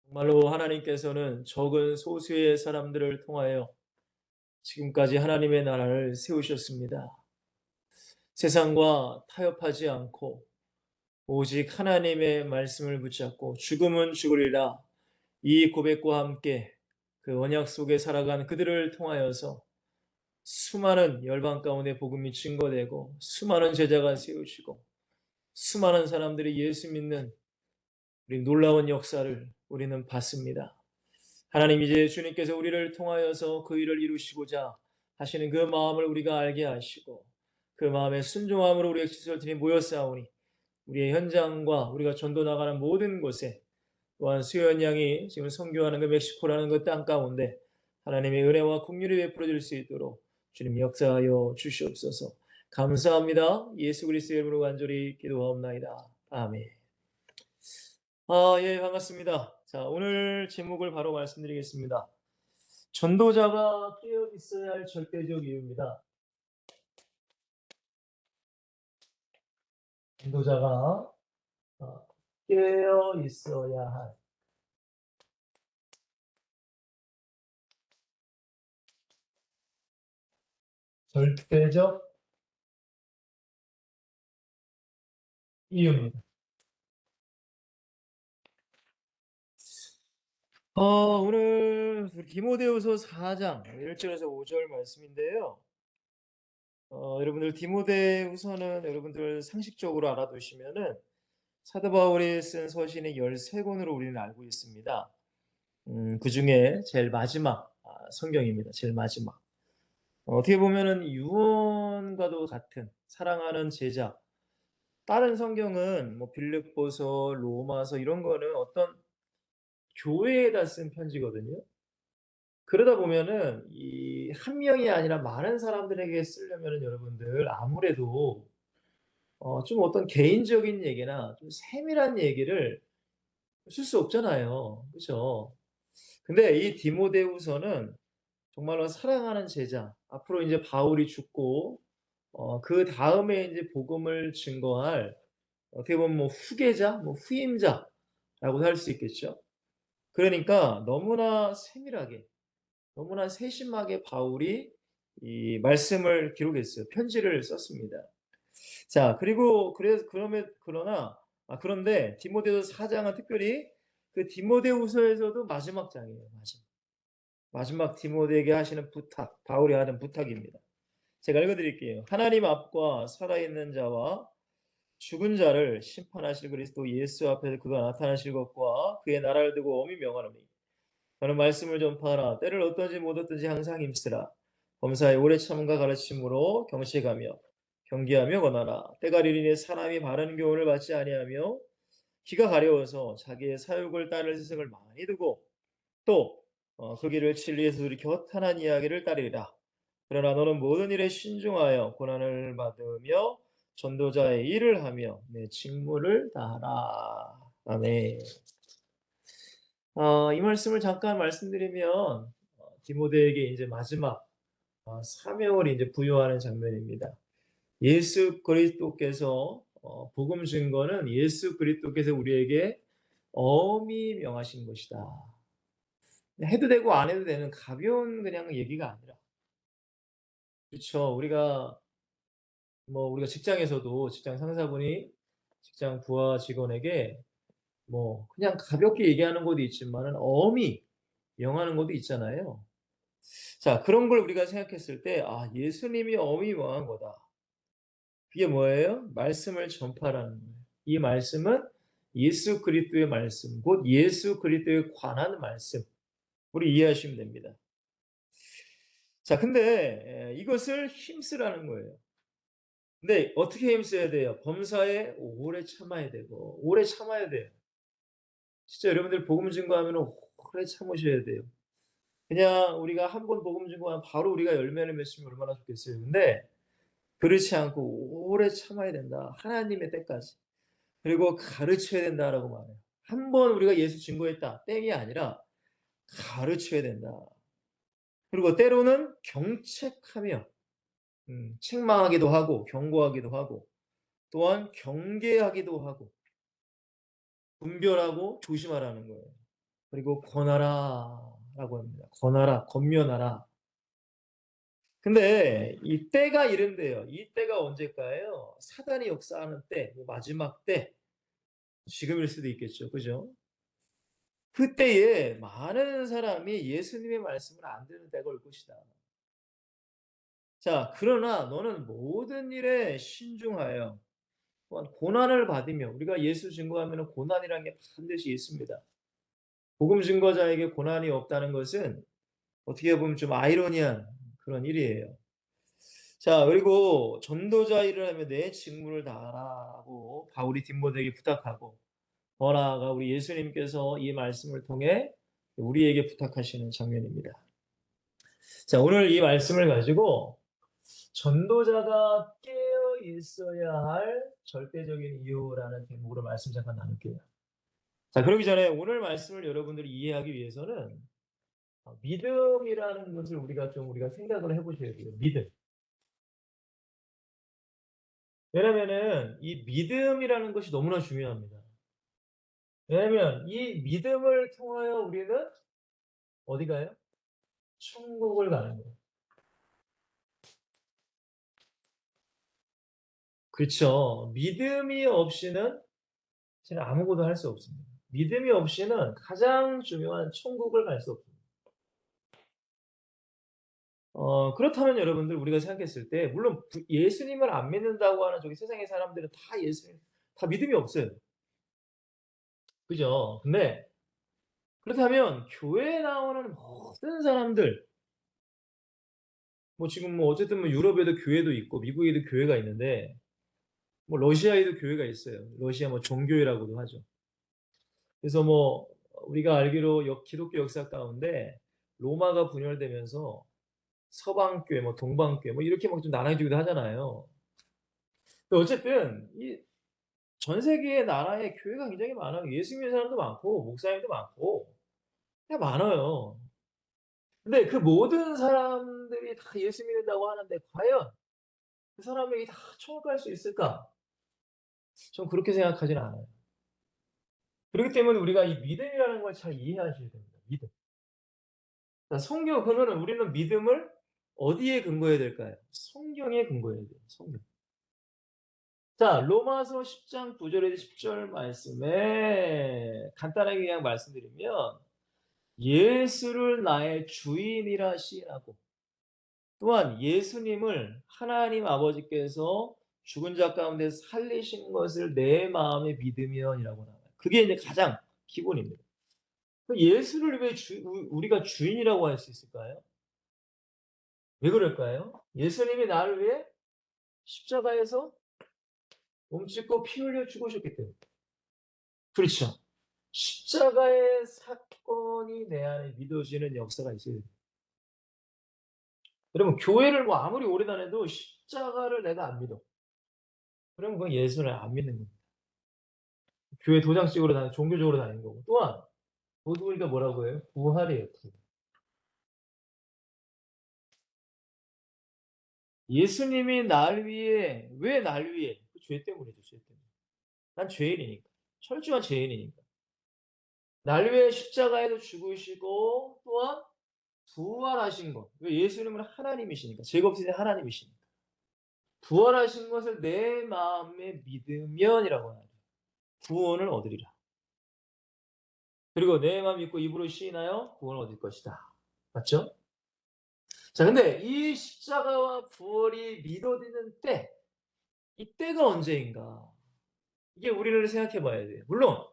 정말로 하나님께서는 적은 소수의 사람들을 통하여 지금까지 하나님의 나라를 세우셨습니다. 세상과 타협하지 않고 오직 하나님의 말씀을 붙잡고 죽음은 죽으리라 이 고백과 함께 그 언약 속에 살아간 그들을 통하여서 수많은 열방 가운데 복음이 증거되고 수많은 제자가 세우시고 수많은 사람들이 예수 믿는 우리 놀라운 역사를 우리는 봤습니다. 하나님, 이제 주님께서 우리를 통하여서 그 일을 이루시고자 하시는 그 마음을 우리가 알게 하시고 그 마음의 순종함으로 우리의 지설팀이 모여싸우니 우리의 현장과 우리가 전도 나가는 모든 곳에 또한 수연 양이 지금 선교하는 그 멕시코라는 그 땅 가운데 하나님의 은혜와 긍휼이 베풀어질 수 있도록 주님 역사하여 주시옵소서. 감사합니다. 예수 그리스도의 이름으로 간절히 기도하옵나이다. 아멘. 예, 반갑습니다. 자, 오늘 제목을 바로 말씀드리겠습니다. 전도자가 깨어 있어야 할 절대적 이유입니다. 전도자가 깨어 있어야 할 절대적 이유입니다. 오늘 디모데후서 4장 1절에서 5절 말씀인데요. 여러분들 디모데후서는 여러분들 상식적으로 알아두시면은 사도 바울이 쓴 서신이 13권으로 우리는 알고 있습니다. 그 중에 제일 마지막 성경입니다. 제일 마지막. 어떻게 보면은 유언과도 같은 사랑하는 제자. 다른 성경은 뭐 빌립보서, 로마서 이런 거는 어떤 교회에다 쓴 편지거든요. 그러다 보면은 이 한 명이 아니라 많은 사람들에게 쓰려면은 여러분들 아무래도 좀 어떤 개인적인 얘기나 좀 세밀한 얘기를 쓸 수 없잖아요. 그죠? 근데 이 디모데후서는 정말로 사랑하는 제자, 앞으로 이제 바울이 죽고 그다음에 이제 복음을 증거할 어떻게 보면 뭐 후계자, 뭐 후임자라고 할 수 있겠죠. 그러니까 너무나 세밀하게, 너무나 세심하게 바울이 이 말씀을 기록했어요. 편지를 썼습니다. 자, 그리고 그런데 디모데후서 4장은 특별히 그 디모데후서에서도 마지막 장이에요. 마지막 디모데에게 하시는 부탁, 바울이 하는 부탁입니다. 제가 읽어드릴게요. 하나님 앞과 살아있는 자와 죽은 자를 심판하실 그리스도 예수 앞에서 그가 나타나실 것과 그의 나라를 두고 엄히 명하노니 너는 말씀을 전파하라. 때를 어떤지 못 얻든지 항상 힘쓰라. 범사에 오래 참음과 가르침으로 경식하며 경계하며 권하라. 때가 이르니 사람이 바른 교훈을 받지 아니하며 귀가 가려워서 자기의 사욕을 따를 스승을 많이 두고 또 그 길을 진리에서 돌이켜 허탄한 이야기를 따르리라. 그러나 너는 모든 일에 신중하여 고난을 받으며 전도자의 일을 하며 내 직무를 다하라. 아멘. 이 말씀을 잠깐 말씀드리면 디모데에게 이제 마지막 사명을 이제 부여하는 장면입니다. 예수 그리스도께서 복음 증거는 예수 그리스도께서 우리에게 엄히 명하신 것이다. 해도 되고 안 해도 되는 가벼운 그냥 얘기가 아니라 그렇죠. 우리가 직장에서도 직장 상사분이 직장 부하 직원에게 뭐 그냥 가볍게 얘기하는 것도 있지만은 엄히 명하는 것도 있잖아요. 자, 그런 걸 우리가 생각했을 때 예수님이 엄히 명한 거다. 그게 뭐예요? 말씀을 전파라는 거예요. 이 말씀은 예수 그리스도의 말씀, 곧 예수 그리스도에 관한 말씀. 우리 이해하시면 됩니다. 자, 근데 이것을 힘쓰라는 거예요. 근데 어떻게 힘써야 돼요? 범사에 오래 참아야 되고 오래 참아야 돼요. 진짜 여러분들 복음 증거하면 오래 참으셔야 돼요. 그냥 우리가 한 번 복음 증거하면 바로 우리가 열매를 맺으면 얼마나 좋겠어요. 근데 그렇지 않고 오래 참아야 된다. 하나님의 때까지. 그리고 가르쳐야 된다라고 말해요. 한 번 우리가 예수 증거했다. 땡이 아니라 가르쳐야 된다. 그리고 때로는 경책하며 책망하기도 하고 경고하기도 하고 또한 경계하기도 하고 분별하고 조심하라는 거예요. 그리고 권하라라고 합니다. 권하라, 권면하라. 근데 이 때가 이른데요. 이 때가 언제일까요? 사단이 역사하는 때, 뭐 마지막 때, 지금일 수도 있겠죠. 그죠? 그때에 많은 사람이 예수님의 말씀을 안 듣는 때가 올 것이다. 자, 그러나 너는 모든 일에 신중하여 또한 고난을 받으며, 우리가 예수 증거하면 고난이라는 게 반드시 있습니다. 복음 증거자에게 고난이 없다는 것은 어떻게 보면 좀 아이러니한 그런 일이에요. 자, 그리고 전도자 일을 하며 내 직무를 다하라고 바울이 디모데에게 부탁하고, 더 나아가 우리 예수님께서 이 말씀을 통해 우리에게 부탁하시는 장면입니다. 자, 오늘 이 말씀을 가지고 전도자가 깨어 있어야 할 절대적인 이유라는 제목으로 말씀 잠깐 나눌게요. 자, 그러기 전에 오늘 말씀을 여러분들이 이해하기 위해서는 믿음이라는 것을 우리가 생각을 해보셔야 돼요. 믿음. 왜냐면은 이 믿음이라는 것이 너무나 중요합니다. 왜냐면 이 믿음을 통하여 우리는 어디 가요? 천국을 가는 거예요. 그렇죠. 믿음이 없이는 사실 아무것도 할 수 없습니다. 믿음이 없이는 가장 중요한 천국을 갈 수 없습니다. 그렇다면 여러분들 우리가 생각했을 때 물론 예수님을 안 믿는다고 하는 저기 세상의 사람들은 다 예수님 다 믿음이 없어요. 그죠? 근데 그렇다면 교회에 나오는 모든 사람들 뭐 지금 뭐 어쨌든 뭐 유럽에도 교회도 있고 미국에도 교회가 있는데 뭐 러시아에도 교회가 있어요. 러시아 뭐 종교회라고도 하죠. 그래서 뭐 우리가 알기로 기독교 역사 가운데 로마가 분열되면서 서방교회, 뭐 동방교회, 뭐 이렇게 막 좀 나눠지기도 하잖아요. 어쨌든 이 전 세계의 나라에 교회가 굉장히 많아요. 예수 믿는 사람도 많고 목사님도 많고 그냥 많아요. 근데 그 모든 사람들이 다 예수 믿는다고 하는데 과연 그 사람에게 다 천국 갈 수 있을까? 전 그렇게 생각하지는 않아요. 그렇기 때문에 우리가 이 믿음이라는 걸 잘 이해하셔야 됩니다. 믿음. 자, 그러면은 우리는 믿음을 어디에 근거해야 될까요? 성경에 근거해야 돼요. 성경. 자, 로마서 10장 9절에서 10절 말씀에 간단하게 그냥 말씀드리면 예수를 나의 주인이라 시인하고 또한 예수님을 하나님 아버지께서 죽은 자 가운데 살리신 것을 내 마음에 믿으면이라고 나와요. 그게 이제 가장 기본입니다. 예수를 왜 우리가 주인이라고 할 수 있을까요? 왜 그럴까요? 예수님이 나를 위해 십자가에서 몸짓고 피 흘려 죽으셨기 때문에. 그렇죠. 십자가의 사건이 내 안에 믿어지는 역사가 있어야 돼요. 여러분, 교회를 뭐 아무리 오래 다녀도 십자가를 내가 안 믿어. 그러면 그건 예수를 안 믿는 겁니다. 교회 도장식으로 종교적으로 다니는 거고. 또한, 보니까 뭐라고 해요? 부활이에요, 부활. 예수님이 날 위해, 왜 날 위해? 그 죄 때문이죠, 죄 때문에. 난 죄인이니까. 철저한 죄인이니까. 날 위해 십자가에도 죽으시고, 또한 부활하신 것. 왜 예수님은 하나님이시니까. 죄가 없으신 하나님이시니까. 부활하신 것을 내 마음에 믿으면이라고 하죠. 구원을 얻으리라. 그리고 내 마음 믿고 입으로 시인하여 구원을 얻을 것이다. 맞죠? 자, 근데 이 십자가와 부활이 믿어지는 때, 이 때가 언제인가? 이게 우리를 생각해 봐야 돼요. 물론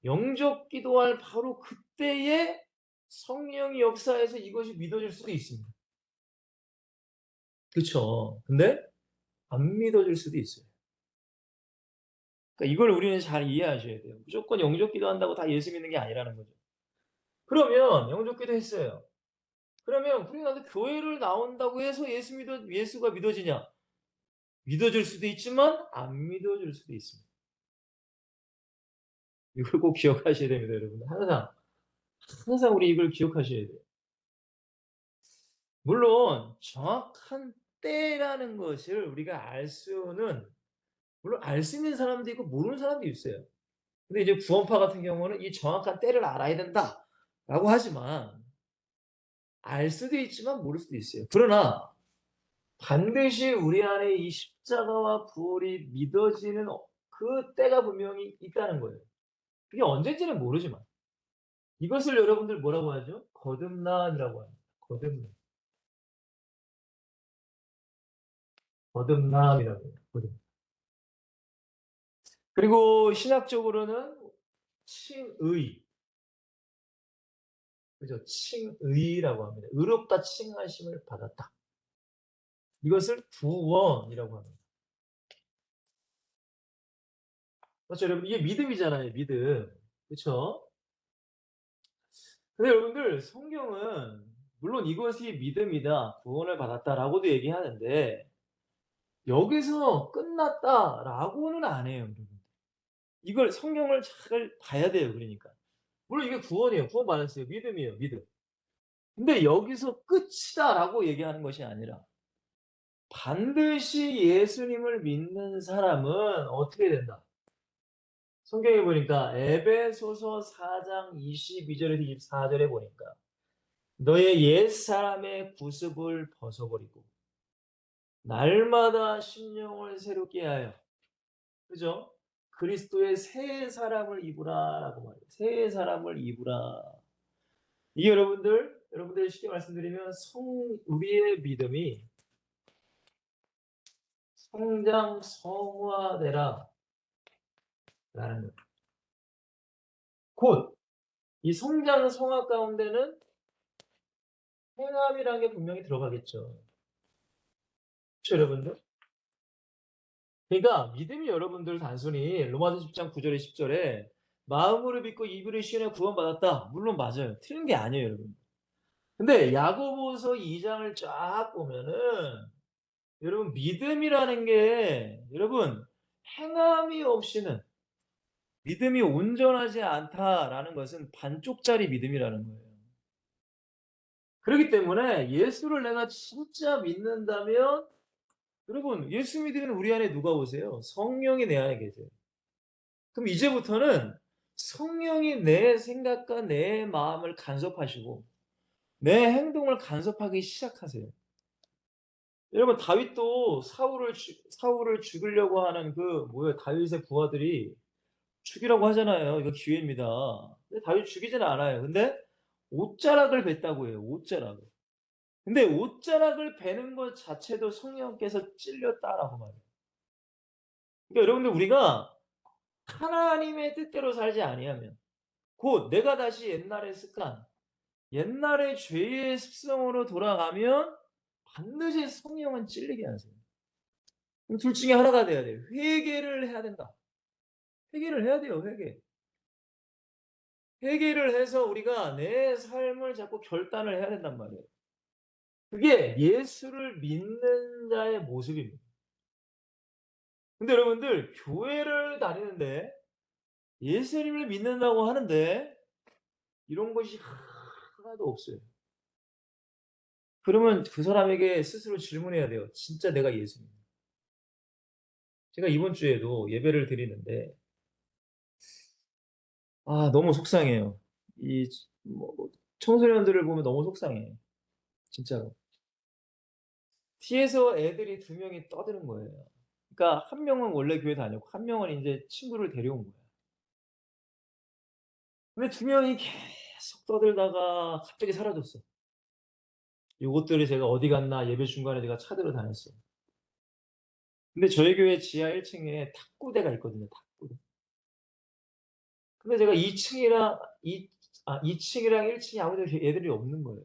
영접 기도할 바로 그때에 성령이 역사해서 이것이 믿어질 수도 있습니다. 그쵸? 근데 안 믿어질 수도 있어요. 그러니까 이걸 우리는 잘 이해하셔야 돼요. 무조건 영접 기도한다고 다 예수 믿는 게 아니라는 거죠. 그러면 영접 기도했어요. 그러면 우리가 교회를 나온다고 해서 예수가 믿어지냐? 믿어질 수도 있지만 안 믿어질 수도 있습니다. 이걸 꼭 기억하셔야 됩니다, 여러분. 항상 우리 이걸 기억하셔야 돼요. 물론 정확한 때라는 것을 우리가 알 수는 물론 알 수 있는 사람도 있고 모르는 사람도 있어요. 근데 이제 구원파 같은 경우는 이 정확한 때를 알아야 된다. 라고 하지만 알 수도 있지만 모를 수도 있어요. 그러나 반드시 우리 안에 이 십자가와 부활이 믿어지는 그 때가 분명히 있다는 거예요. 그게 언제인지는 모르지만. 이것을 여러분들 뭐라고 하죠? 거듭남이라고 합니다. 거듭남. 거듭남이라고 해요. 거듭남. 그리고 신학적으로는 칭의. 그죠? 칭의라고 합니다. 의롭다 칭하심을 받았다. 이것을 구원이라고 합니다. 그렇죠, 여러분? 이게 믿음이잖아요, 믿음. 그쵸? 근데 여러분들, 성경은 물론 이것이 믿음이다, 구원을 받았다라고도 얘기하는데, 여기서 끝났다라고는 안 해요, 여러분. 이걸 성경을 잘 봐야 돼요, 그러니까. 물론 이게 구원이에요. 구원 받았어요. 믿음이에요, 믿음. 근데 여기서 끝이다라고 얘기하는 것이 아니라, 반드시 예수님을 믿는 사람은 어떻게 된다? 성경에 보니까 에베소서 4장 22절에서 24절에 보니까 너의 옛사람의 구습을 벗어버리고 날마다 심령을 새롭게 하여, 그죠? 그리스도의 새 사람을 입으라라고 말해요. 새 사람을 입으라. 이게 여러분들 쉽게 말씀드리면 우리의 믿음이 성장 성화되라 라는 거예요. 곧 이 성장 성화 가운데는 행함이라는 게 분명히 들어가겠죠. 그렇죠, 여러분들? 그러니까 믿음이 여러분들 단순히 로마서 10장 9절에 10절에 마음으로 믿고 입으로 시인해 구원받았다. 물론 맞아요. 틀린 게 아니에요, 여러분. 근데 야고보서 2장을 쫙 보면은 여러분 믿음이라는 게 여러분 행함이 없이는 믿음이 온전하지 않다라는 것은 반쪽짜리 믿음이라는 거예요. 그렇기 때문에 예수를 내가 진짜 믿는다면 여러분 예수 믿으면 우리 안에 누가 오세요? 성령이 내 안에 계세요. 그럼 이제부터는 성령이 내 생각과 내 마음을 간섭하시고 내 행동을 간섭하기 시작하세요. 여러분 다윗도 사울을 죽이려고 하는 다윗의 부하들이 죽이라고 하잖아요. 이거 기회입니다. 근데 다윗 죽이지는 않아요. 근데 옷자락을 뱉다고 해요. 옷자락을. 근데 옷자락을 베는 것 자체도 성령께서 찔렸다라고 말해요. 그러니까 여러분들 우리가 하나님의 뜻대로 살지 아니하면 곧 내가 다시 옛날의 습관, 옛날의 죄의 습성으로 돌아가면 반드시 성령은 찔리게 하세요. 그럼 둘 중에 하나가 돼야 돼요. 회개를 해야 된다. 회개를 해야 돼요. 회개. 회개를 해서 우리가 내 삶을 자꾸 결단을 해야 된단 말이에요. 그게 예수를 믿는 자의 모습입니다. 근데 여러분들 교회를 다니는데 예수님을 믿는다고 하는데 이런 것이 하나도 없어요. 그러면 그 사람에게 스스로 질문해야 돼요. 진짜 내가 예수 믿나? 제가 이번 주에도 예배를 드리는데 너무 속상해요. 이 청소년들을 보면 너무 속상해요. 진짜로. 뒤에서 애들이 두 명이 떠드는 거예요. 그러니까 한 명은 원래 교회 다녔고 한 명은 인제 친구를 데려온 거예요. 근데 두 명이 계속 떠들다가 갑자기 사라졌어. 요것들이 제가 어디 갔나 예배 중간에 제가 찾으러 다녔어요. 근데 저희 교회 지하 1 층에 탁구대가 있거든요, 탁구대. 근데 제가 2 층이랑 2 층이랑 1 층에 아무 데도 애들이 없는 거예요.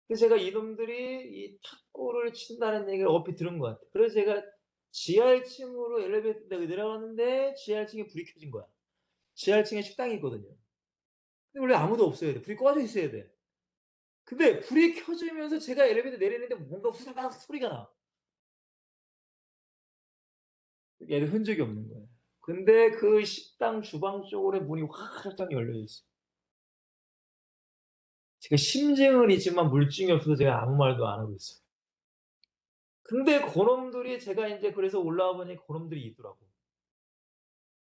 그래서 제가 이놈들이 이 탁구를 친다는 얘기를 얼핏 들은 것 같아요. 그래서 제가 지하 1 층으로 엘리베이터 타고 내려갔는데 지하 1 층에 불이 켜진 거야. 지하 1 층에 식당이 있거든요. 근데 원래 아무도 없어야 돼. 불이 꺼져 있어야 돼. 근데 불이 켜지면서 제가 엘리베이터 내리는데 뭔가 후다닥 소리가 나. 얘는 흔적이 없는 거예요. 근데 그 식당 주방 쪽으로 문이 활짝 열려 있어요. 제가 심증은 있지만 물증이 없어서 제가 아무 말도 안 하고 있어요. 근데 고놈들이 제가 인제 그래서 올라와 보니 고놈들이 있더라고.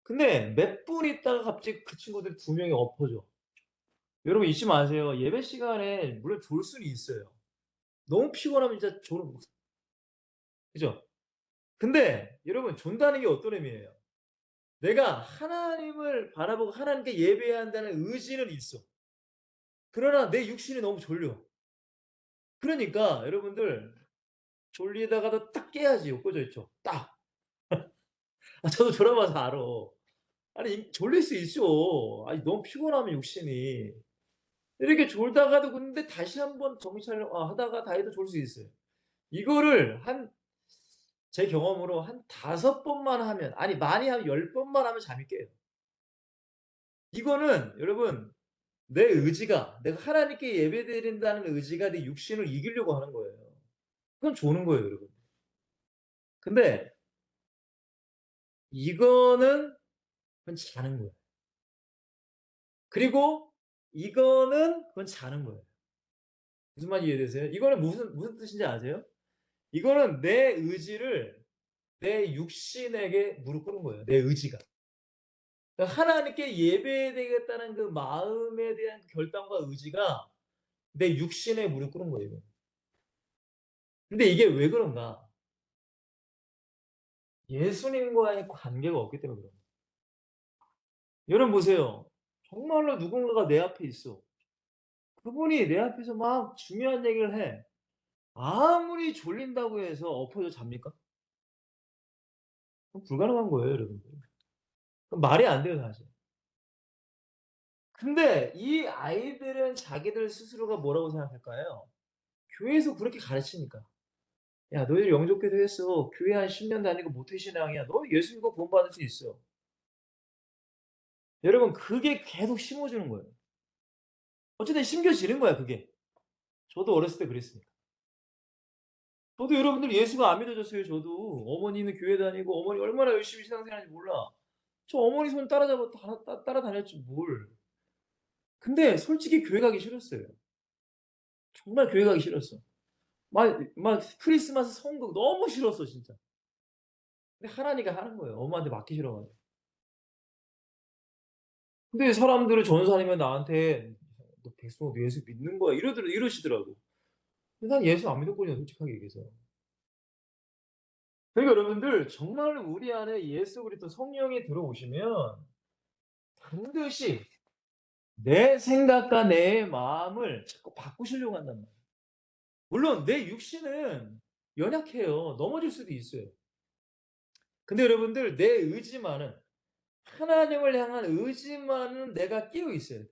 근데 몇 분 있다가 갑자기 그 친구들 두 명이 엎어져. 여러분 잊지 마세요. 예배 시간에 물론 졸 수는 있어요. 너무 피곤하면 진짜 졸음 그죠? 근데 여러분 존다는 게 어떤 의미예요? 내가 하나님을 바라보고 하나님께 예배해야 한다는 의지는 있어. 그러나 내 육신이 너무 졸려. 그러니까 여러분들 졸리다가도 딱 깨야지 꽂어 있죠. 딱. 저도 졸아봐서 알아. 아니 졸릴 수 있죠. 아니 너무 피곤하면 육신이. 이렇게 졸다가도 근데 다시 한번 정신 차려 하다가 다해도 졸 수 있어요. 이거를 한 제 경험으로 한 5 번만 하면 아니 많이 하면 10 번만 하면 잠이 깨요. 이거는 여러분 내 의지가 내가 하나님께 예배드린다는 의지가 내 육신을 이기려고 하는 거예요. 그건 조는 거예요 여러분. 근데 이거는 그건 자는 거예요. 그리고 이거는 그건 자는 거예요. 무슨 말인지 이해되세요? 이거는 무슨 뜻인지 아세요? 이거는 내 의지를 내 육신에게 무릎 꿇은 거예요, 내 의지가. 그러니까 하나님께 예배드리겠다는 그 마음에 대한 결단과 의지가 내 육신에 무릎 꿇은 거예요. 근데 이게 왜 그런가? 예수님과의 관계가 없기 때문에 그래요. 여러분 보세요. 정말로 누군가가 내 앞에 있어. 그분이 내 앞에서 막 중요한 얘기를 해. 아무리 졸린다고 해서 엎어져 잡니까? 그건 불가능한 거예요, 여러분들. 그건 말이 안 돼요, 사실. 근데 이 아이들은 자기들 스스로가 뭐라고 생각할까요? 교회에서 그렇게 가르치니까. "야 너희들 영접기도 했어. 교회 한 10년 다니고 모태신앙이야. 너 예수 믿고 구원받을 수 있어." 여러분 그게 계속 심어주는 거예요. 어쨌든 심겨지는 거야 그게. 저도 어렸을 때 그랬으니까. 저도 여러분들 예수가 안 믿어졌어요 저도. 어머니는 교회 다니고 어머니 얼마나 열심히 신앙생활하는지 몰라. 저 어머니 손 따라잡아 따라다녔지 뭘. 근데 솔직히 교회 가기 싫었어요. 정말 교회 가기 싫었어. 막 크리스마스 선거 너무 싫었어 진짜. 근데 하라니까 하는 거예요. 엄마한테 맡기 싫어 가지고. 근데 사람들은 전도사님이 나한테 "너 백성아 너 예수 믿는 거야?" 이러시더라고. 근데 난 예수 안 믿었거든요 솔직하게 얘기해서. 그러니까 여러분들 정말로 우리 안에 예수 그리스도 성령이 들어오시면 반드시 내 생각과 내 마음을 자꾸 바꾸시려고 한단 말이에요. 물론 내 육신은 연약해요. 넘어질 수도 있어요. 근데 여러분들 내 의지만은 하나님을 향한 의지만은 내가 끼어 있어야 돼.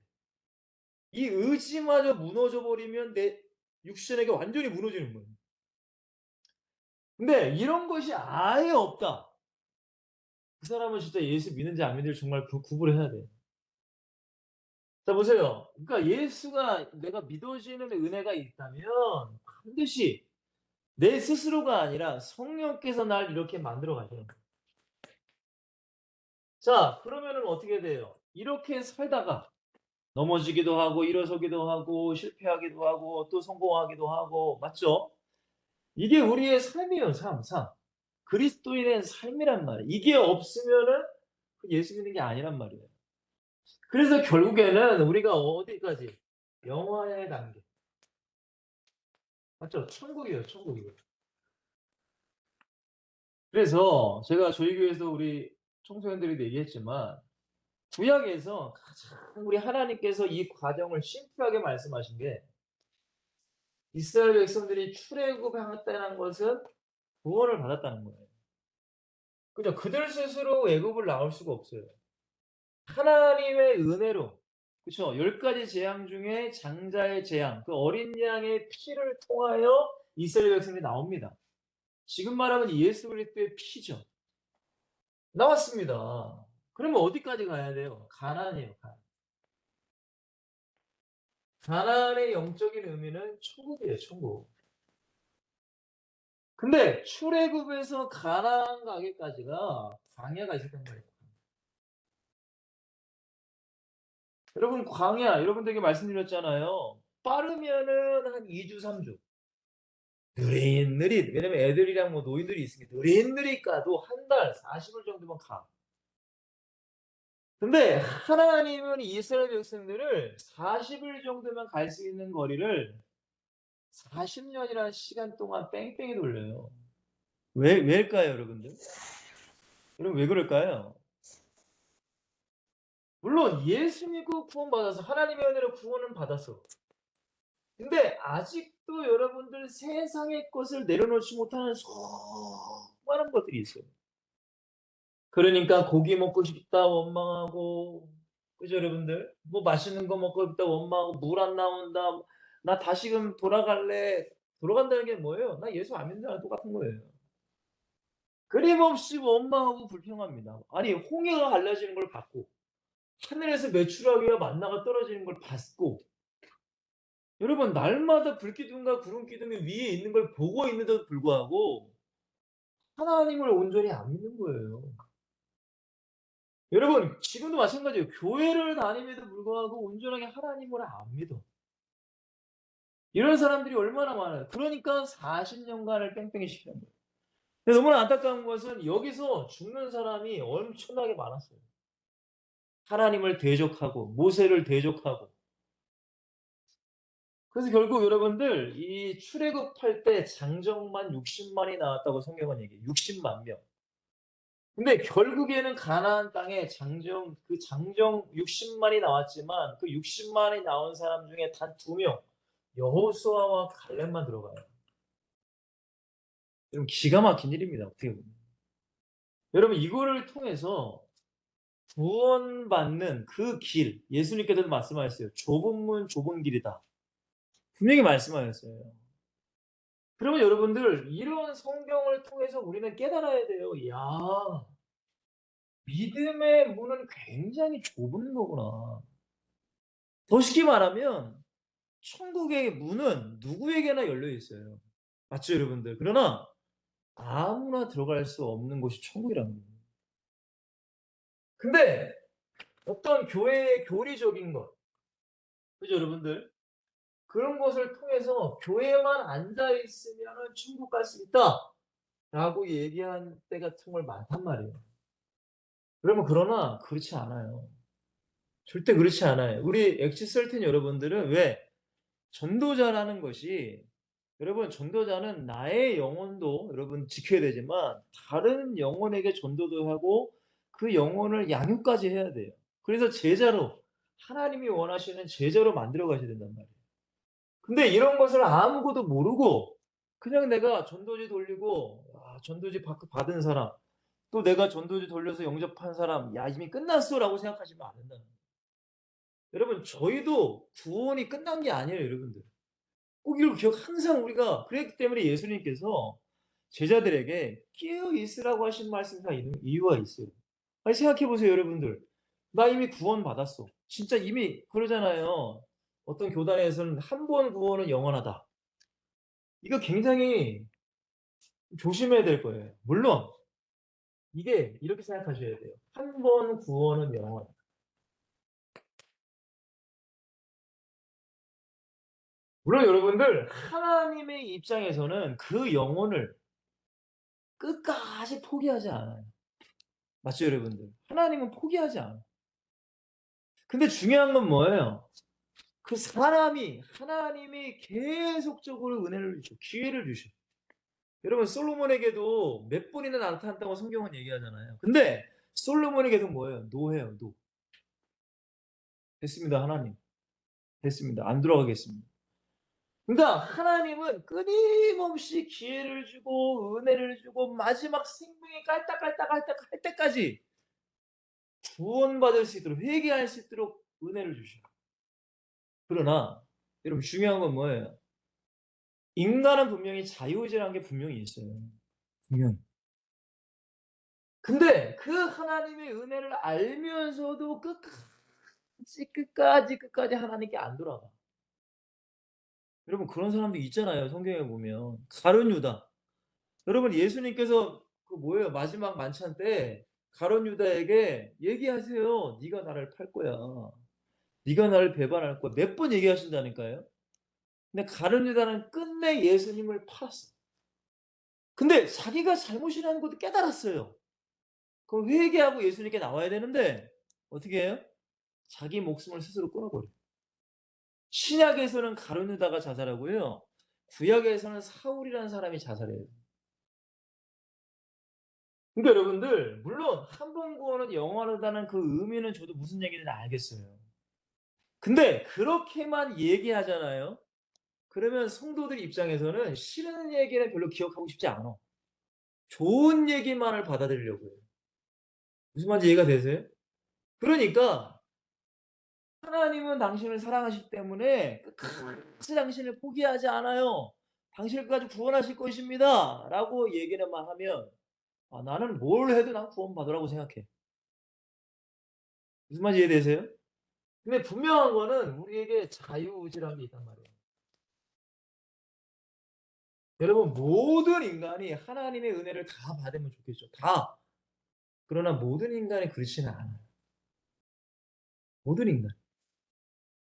이 의지마저 무너져 버리면 내 육신에게 완전히 무너지는 거예요. 근데 이런 것이 아예 없다. 그 사람은 진짜 예수 믿는지 안 믿는지 정말 구분을 해야 돼요. 자 보세요. 그러니까 예수가 내가 믿어지는 은혜가 있다면 반드시 내 스스로가 아니라 성령께서 날 이렇게 만들어 가셔요. 자 그러면은 어떻게 돼요? 이렇게 살다가 넘어지기도 하고 일어서기도 하고 실패하기도 하고 또 성공하기도 하고 맞죠? 이게 우리의 삶이에요 삶. 그리스도인의 삶이란 말이에요. 이게 없으면은 그 예수 믿는 게 아니란 말이에요. 그래서 결국에는 우리가 어디까지? 영화의 단계. 맞죠? 천국이에요, 천국이에요. 그래서 제가 저희 교회에서 우리 청소년들에도 얘기했지만 구약에서 가장 우리 하나님께서 이 과정을 심플하게 말씀하신 게 이스라엘 백성들이 출애굽했다는 것은 구원을 받았다는 거예요. 그죠? 그들 스스로 애굽을 나올 수가 없어요. 하나님의 은혜로 그쵸? 10 가지 재앙 중에 장자의 재앙 그 어린 양의 피를 통하여 이스라엘 백성들이 나옵니다. 지금 말하면 예수 그리스도의 피죠. 나왔습니다. 그러면 어디까지 가야 돼요? 가나안이에요, 가나안. 가나안의 영적인 의미는 천국이에요, 천국. 근데 출애굽에서 가나안 가기까지가 광야가 있었단 말이에요. 여러분 광야 여러분들에게 말씀드렸잖아요. 빠르면은 한 2 주, 3 주. 느릿느릿 왜냐면 애들이랑 뭐 노인들이 있으니까 느릿느릿 가도 한 달 40일 정도면 가. 근데 하나님은 이스라엘 백성들을 40일 정도면 갈 수 있는 거리를 40년이라는 시간 동안 뺑뺑이 돌려요. 왜일까요, 여러분들? 여러분 왜 그럴까요? 물론 예수 믿고 구원받아서 하나님의 은혜로 구원은 받았어. 근데 아직도 여러분들 세상의 것을 내려놓지 못하는 수많은 것들이 있어요. 그러니까 고기 먹고 싶다 원망하고, 그죠 여러분들? 뭐 맛있는 거 먹고 싶다 원망하고, 물 안 나온다. 나 다시금 돌아갈래. 돌아간다는 게 뭐예요? 나 예수 안 믿는다랑 똑같은 거예요. 끊임없이 원망하고 불평합니다. 아니 홍해가 갈라지는 걸 봤고, 하늘에서 메추라기와 만나가 떨어지는 걸 봤고, 여러분 날마다 불기둥과 구름기둥이 위에 있는 걸 보고 있는데도 불구하고 하나님을 온전히 안 믿는 거예요. 여러분 지금도 마찬가지예요. 교회를 다님에도 불구하고 온전하게 하나님을 안 믿어. 이런 사람들이 얼마나 많아요. 그러니까 40년간을 뺑뺑이 시키는 거예요. 근데 너무나 안타까운 것은 여기서 죽는 사람이 엄청나게 많았어요. 하나님을 대적하고 모세를 대적하고. 그래서 결국 여러분들 이 출애굽할 때 장정만 60만이 나왔다고 성경은 얘기해요. 60만 명. 근데 결국에는 가나안 땅에 장정 60만이 나왔지만 그 60만이 나온 사람 중에 단 2명 여호수아와 갈렙만 들어가요. 여러분 기가 막힌 일입니다. 어떻게 보면. 여러분 이거를 통해서 구원받는 그 길, 예수님께서도 말씀하셨어요. 좁은 문 좁은 길이다. 분명히 말씀하셨어요. 그러면 여러분들 이런 성경을 통해서 우리는 깨달아야 돼요. 야, 믿음의 문은 굉장히 좁은 거구나. 더 쉽게 말하면 천국의 문은 누구에게나 열려 있어요. 맞죠, 여러분들? 그러나 아무나 들어갈 수 없는 곳이 천국이라는 거예요. 근데 어떤 교회의 교리적인 것, 그죠, 여러분들? 그런 것을 통해서 교회만 앉아 있으면은 천국 갈 수 있다라고 얘기한 때가 정말 많단 말이에요. 그러나 그렇지 않아요. 절대 그렇지 않아요. 우리 엑시설틴 여러분들은 왜 전도자라는 것이, 여러분 전도자는 나의 영혼도 여러분 지켜야 되지만 다른 영혼에게 전도도 하고 그 영혼을 양육까지 해야 돼요. 그래서 제자로, 하나님이 원하시는 제자로 만들어 가셔야 된단 말이에요. 근데 이런 것을 아무것도 모르고 그냥 내가 전도지 돌리고, 전도지 받은 사람, 또 내가 전도지 돌려서 영접한 사람, 야 이미 끝났어라고 생각하시면 안 된다는 거예요. 여러분 저희도 구원이 끝난 게 아니에요, 여러분들. 꼭 이걸 항상 우리가, 그랬기 때문에 예수님께서 제자들에게 깨어 있으라고 하신 말씀이 있는 이유가 있어요. 아니 생각해 보세요, 여러분들. 나 이미 구원받았어. 진짜 이미 그러잖아요. 어떤 교단에서는 한 번 구원은 영원하다. 이거 굉장히 조심해야 될 거예요. 물론 이게 이렇게 생각하셔야 돼요. 한 번 구원은 영원. 물론 여러분들 하나님의 입장에서는 그 영혼을 끝까지 포기하지 않아요. 맞죠, 여러분들? 하나님은 포기하지 않아요. 근데 중요한 건 뭐예요? 그 사람이, 하나님이 계속적으로 은혜를 주셔. 기회를 주셔. 여러분 솔로몬에게도 몇 번이나 나타났다고 성경은 얘기하잖아요. 근데 솔로몬에게도 뭐예요? 노예요, 노. 됐습니다, 하나님. 됐습니다. 안 돌아가겠습니다. 그러니까 하나님은 끊임없이 기회를 주고 은혜를 주고 마지막 생명이 깔딱깔딱깔딱 할 때까지 구원받을 수 있도록, 회개할 수 있도록 은혜를 주셔요. 그러나 여러분 중요한 건 뭐예요? 인간은 분명히 자유의지라는 게 분명히 있어요. 분명히. 근데 그 하나님의 은혜를 알면서도 끝까지 하나님께 안 돌아가. 여러분 그런 사람도 있잖아요. 성경에 보면. 가룟 유다. 여러분 예수님께서 그 뭐예요? 마지막 만찬 때 가룟 유다에게 얘기하세요. 네가 나를 팔 거야. 네가 나를 배반할 거야. 몇 번 얘기하신다니까요. 근데 가룟 유다는 끝내 예수님을 팔았어. 근데 자기가 잘못이라는 것도 깨달았어요. 그럼 회개하고 예수님께 나와야 되는데 어떻게 해요? 자기 목숨을 스스로 끊어버려요. 신약에서는 가룟유다가 자살하고요. 구약에서는 사울이라는 사람이 자살해요. 그러니까 여러분들 물론 한 번 구원은 영원하다는 그 의미는 저도 무슨 얘기인지 알겠어요. 근데 그렇게만 얘기하잖아요. 그러면 성도들 입장에서는 싫은 얘기는 별로 기억하고 싶지 않아. 좋은 얘기만을 받아들이려고 해요. 무슨 말인지 이해가 되세요? 그러니까 하나님은 당신을 사랑하시기 때문에 끝까지 당신을 포기하지 않아요. 당신을 끝까지 구원하실 것입니다. 라고 얘기를만 하면 나는 뭘 해도 난 구원받으라고 생각해. 무슨 말인지 이해되세요? 근데 분명한 거는 우리에게 자유의지라는 게 있단 말이에요. 여러분 모든 인간이 하나님의 은혜를 다 받으면 좋겠죠. 다. 그러나 모든 인간이 그렇지는 않아요. 모든 인간.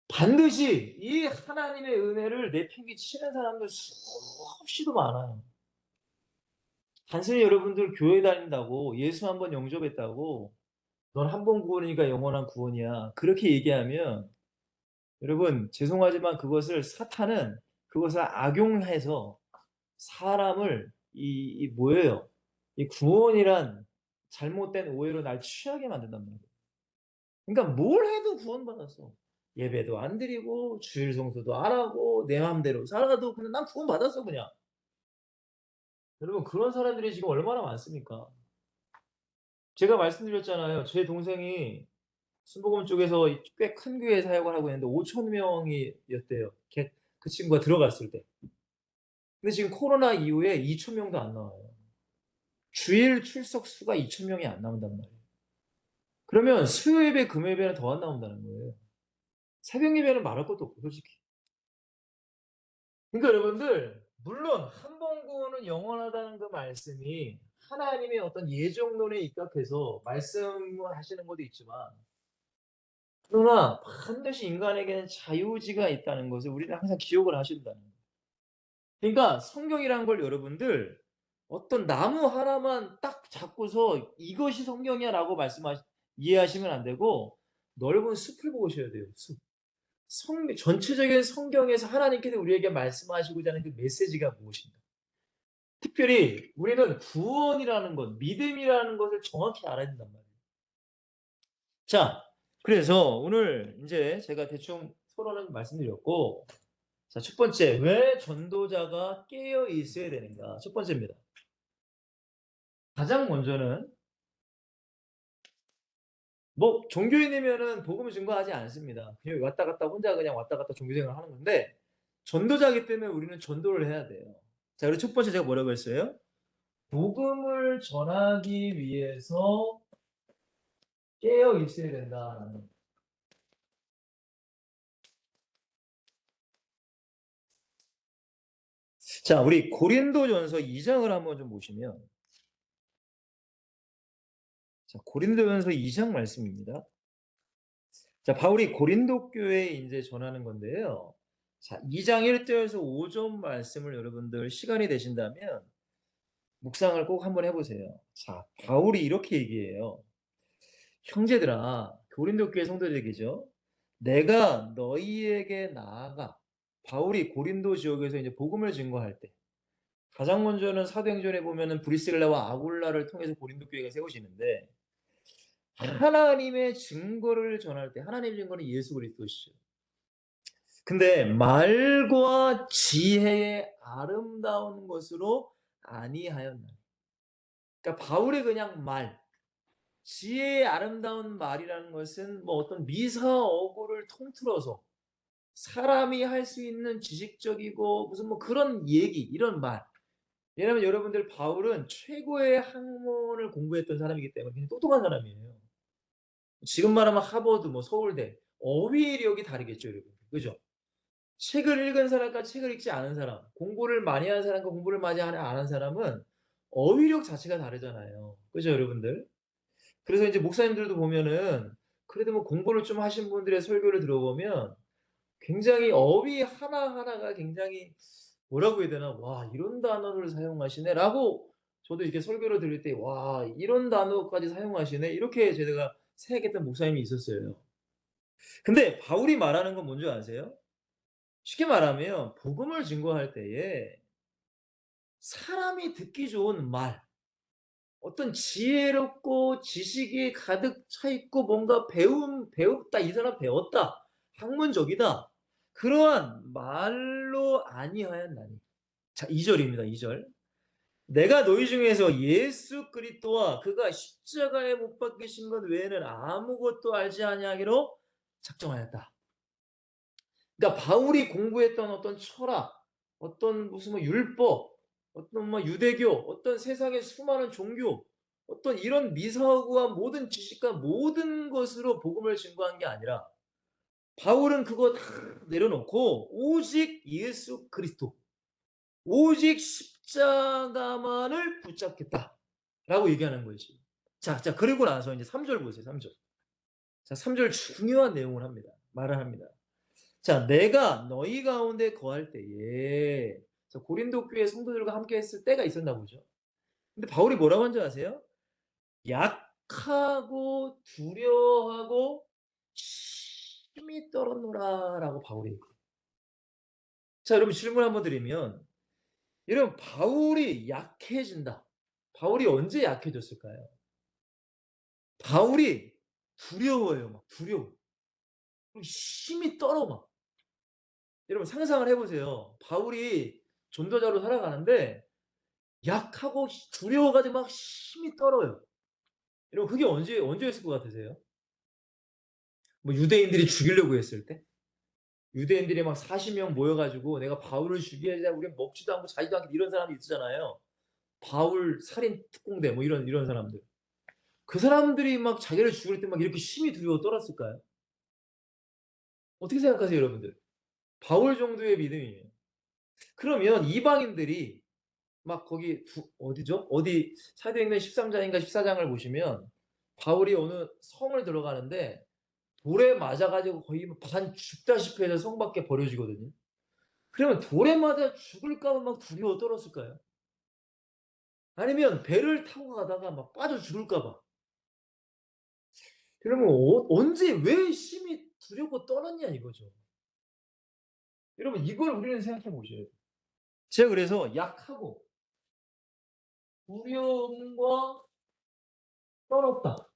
반드시 이 하나님의 은혜를 내팽개치는 사람들 수없이도 많아요. 단순히 여러분들 교회 다닌다고 예수 한번 영접했다고 넌 한 번 구원이니까 영원한 구원이야. 그렇게 얘기하면 여러분 죄송하지만 그것을 사탄은 그것을 악용해서 사람을 이 뭐예요? 이 구원이란 잘못된 오해로 날 취하게 만든단 말이에요. 그러니까 뭘 해도 구원받았어. 예배도 안 드리고 주일 성수도 안 하고 내 맘대로 살아도 그냥 난 구원받았어 그냥. 여러분 그런 사람들이 지금 얼마나 많습니까? 제가 말씀드렸잖아요. 제 동생이 순복음 쪽에서 꽤 큰 교회 사역을 하고 있는데 5천 명이었대요. 그 친구가 들어갔을 때. 근데 지금 코로나 이후에 2천 명도 안 나와요. 주일 출석 수가 2천 명이 안 나온단 말이에요. 그러면 수요 예배, 금요 예배는 더 안 나온다는 거예요. 새벽 예배는 말할 것도 없고 솔직히. 그러니까 여러분들 물론 한 번 구원은 영원하다는 그 말씀이 하나님의 어떤 예정론에 입각해서 말씀을 하시는 것도 있지만 그러나 반드시 인간에게는 자유의지가 있다는 것을 우리는 항상 기억을 하신다는 거예요. 그러니까 성경이란 걸 여러분들 어떤 나무 하나만 딱 잡고서 이것이 성경이야라고 이해하시면 안 되고 넓은 숲을 보셔야 돼요. 숲. 전체적인 성경에서 하나님께서 우리에게 말씀하시고자 하는 그 메시지가 무엇인가? 특별히 우리는 구원이라는 것, 믿음이라는 것을 정확히 알아야 된단 말이에요. 자, 그래서 오늘 이제 제가 대충 서론을 말씀드렸고, 자, 첫 번째, 왜 전도자가 깨어 있어야 되는가? 첫 번째입니다. 가장 먼저는 뭐 종교인이면은 복음을 증거하지 않습니다. 그냥 왔다 갔다 혼자 그냥 왔다 갔다 종교 생활을 하는 건데 전도자이기 때문에 우리는 전도를 해야 돼요. 자, 그리고 첫 번째 제가 뭐라고 했어요? 복음을 전하기 위해서 깨어 있어야 된다라는. 자, 우리 고린도전서 2장을 한번 좀 보시면 자, 고린도전서 2장 말씀입니다. 자, 바울이 고린도 교회에 이제 전하는 건데요. 자, 2장 1절에서 5절 말씀을 여러분들 시간이 되신다면 묵상을 꼭 한번 해보세요. 자, 바울이 이렇게 얘기해요. 형제들아, 고린도 교회 성도들에게죠. 내가 너희에게 나아가 바울이 고린도 지역에서 이제 복음을 증거할 때 가장 먼저는 사도행전에 보면은 브리스길라와 아굴라를 통해서 고린도 교회가 세워지는데 하나님의 증거를 전할 때 하나님의 증거는 예수 그리스도시죠. 근데 말과 지혜의 아름다운 것으로 아니하였나. 그러니까 바울의 그냥 말, 지혜의 아름다운 말이라는 것은 뭐 어떤 미사어구를 통틀어서 사람이 할 수 있는 지식적이고 무슨 뭐 그런 얘기, 이런 말. 왜냐하면 여러분들 바울은 최고의 학문을 공부했던 사람이기 때문에 굉장히 똑똑한 사람이에요. 지금 말하면 하버드, 뭐 서울대, 어휘력이 다르겠죠, 여러분. 그죠? 책을 읽은 사람과 책을 읽지 않은 사람, 공부를 많이 한 사람과 공부를 많이 안 한 사람은 어휘력 자체가 다르잖아요. 그죠, 여러분들? 그래서 이제 목사님들도 보면은 그래도 뭐 공부를 좀 하신 분들의 설교를 들어보면 굉장히 어휘 하나하나가 굉장히 뭐라고 해야 되나? '와 이런 단어를 사용하시네.'라고 저도 이렇게 설교를 들을 때 '와 이런 단어까지 사용하시네.' 이렇게 제가 사역했던 목사님이 있었어요. 근데 바울이 말하는 건 뭔지 아세요? 쉽게 말하면 복음을 증거할 때에 사람이 듣기 좋은 말, 어떤 지혜롭고 지식이 가득 차 있고 뭔가 배웠다, 이 사람 배웠다, 학문적이다. 그러한 말로 아니하였나니. 자, 2절입니다. 2절. 내가 너희 중에서 예수 그리스도와 그가 십자가에 못 박히신 것 외에는 아무것도 알지 아니하기로 작정하였다. 그러니까 바울이 공부했던 어떤 철학, 어떤 무슨 뭐 율법, 어떤 뭐 유대교, 어떤 세상의 수많은 종교, 어떤 이런 미사고와 모든 지식과 모든 것으로 복음을 증거한 게 아니라 바울은 그거 다 내려놓고 오직 예수 그리스도, 오직 십자가만을 붙잡겠다라고 얘기하는 거지. 자, 그리고 나서 이제 3절 보세요. 3절. 자, 3절 중요한 내용을 합니다. 말을 합니다. 자, 내가 너희 가운데 거할 때에 고린도 교회 성도들과 함께 했을 때가 있었나 보죠. 근데 바울이 뭐라고 한지 아세요? 약하고 두려워하고 힘이 떨어노라라고 바울이 얘기해요. 자, 여러분 질문 한번 드리면 여러분 바울이 약해진다. 바울이 언제 약해졌을까요? 바울이 두려워해요. 막 두려워. 그리고 힘이 떨어 막. 여러분 상상을 해보세요. 바울이 전도자로 살아가는데 약하고 두려워가지고 막 힘이 떨어요. 여러분 그게 언제였을 것 같으세요? 뭐 유대인들이 죽이려고 했을 때? 유대인들이 막 40명 모여가지고 내가 바울을 죽이자 우리 먹지도 않고 자지도 않고 이런 사람이 있잖아요. 바울 살인 특공대 뭐 이런 사람들. 그 사람들이 막 자기를 죽일 때 막 이렇게 힘이 두려워 떨었을까요? 어떻게 생각하세요, 여러분들? 바울 정도의 믿음이에요. 그러면 이방인들이 막 거기 어디죠? 어디 사도행전 13장인가 14장을 보시면 바울이 어느 성을 들어가는데 돌에 맞아가지고 거의 반 죽다시피 해서 성 밖에 버려지거든요. 그러면 돌에 맞아 죽을까 봐 막 두려워 떨었을까요? 아니면 배를 타고 가다가 막 빠져 죽을까 봐. 그러면 언제 왜 심히 두렵고 떨었냐 이거죠. 여러분 이걸 우리는 생각해 보셔야 돼요. 제가 그래서 약하고 두려움과 떨었다.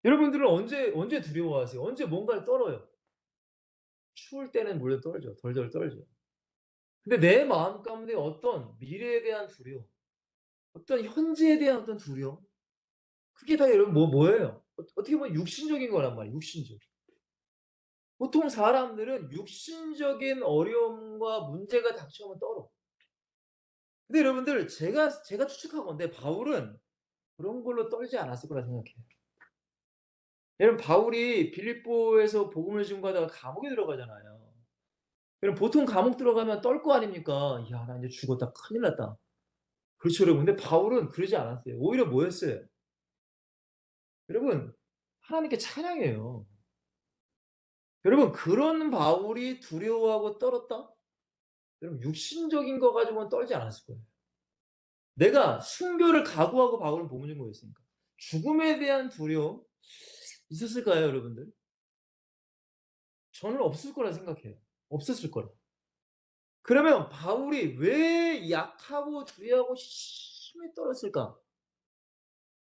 여러분들은 언제 두려워하세요? 언제 뭔가를 떨어요? 추울 때는 물론 떨죠. 덜덜 떨죠. 근데 내 마음 가운데 어떤 미래에 대한 두려움, 어떤 현재에 대한 어떤 두려움, 그게 다 여러분 뭐예요? 어떻게 보면 육신적인 거란 말이에요. 육신적. 보통 사람들은 육신적인 어려움과 문제가 닥쳐오면 떨어. 근데 여러분들 제가 추측하건대 바울은 그런 걸로 떨지 않았을 거라 생각해요. 여러분 바울이 빌립보에서 복음을 전가하다가 감옥에 들어가잖아요. 여러분 보통 감옥 들어가면 떨 거 아닙니까? "야 나 인제 죽었다. 큰일 났다." 그렇죠 여러분. 근데 바울은 그러지 않았어요. 오히려 뭐였어요? 여러분 하나님께 찬양해요. 여러분 그런 바울이 두려워하고 떨었다? 여러분 육신적인 거 가지고는 떨지 않았을 거예요. 내가 순교를 각오하고 바울은 복음 전공했으니까. 죽음에 대한 두려움 있었을까요 여러분들? 저는 없을 거라 생각해요. 없었을 거라. 그러면 바울이 왜 약하고 두려워하고 힘이 떨었을까?